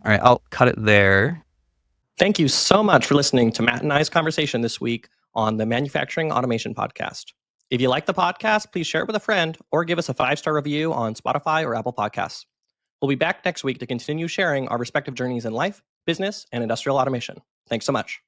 [SPEAKER 1] All right. I'll cut it there.
[SPEAKER 3] Thank you so much for listening to Matt and I's conversation this week on the Manufacturing Automation Podcast. If you like the podcast, please share it with a friend or give us a 5-star review on Spotify or Apple Podcasts. We'll be back next week to continue sharing our respective journeys in life, business, and industrial automation. Thanks so much.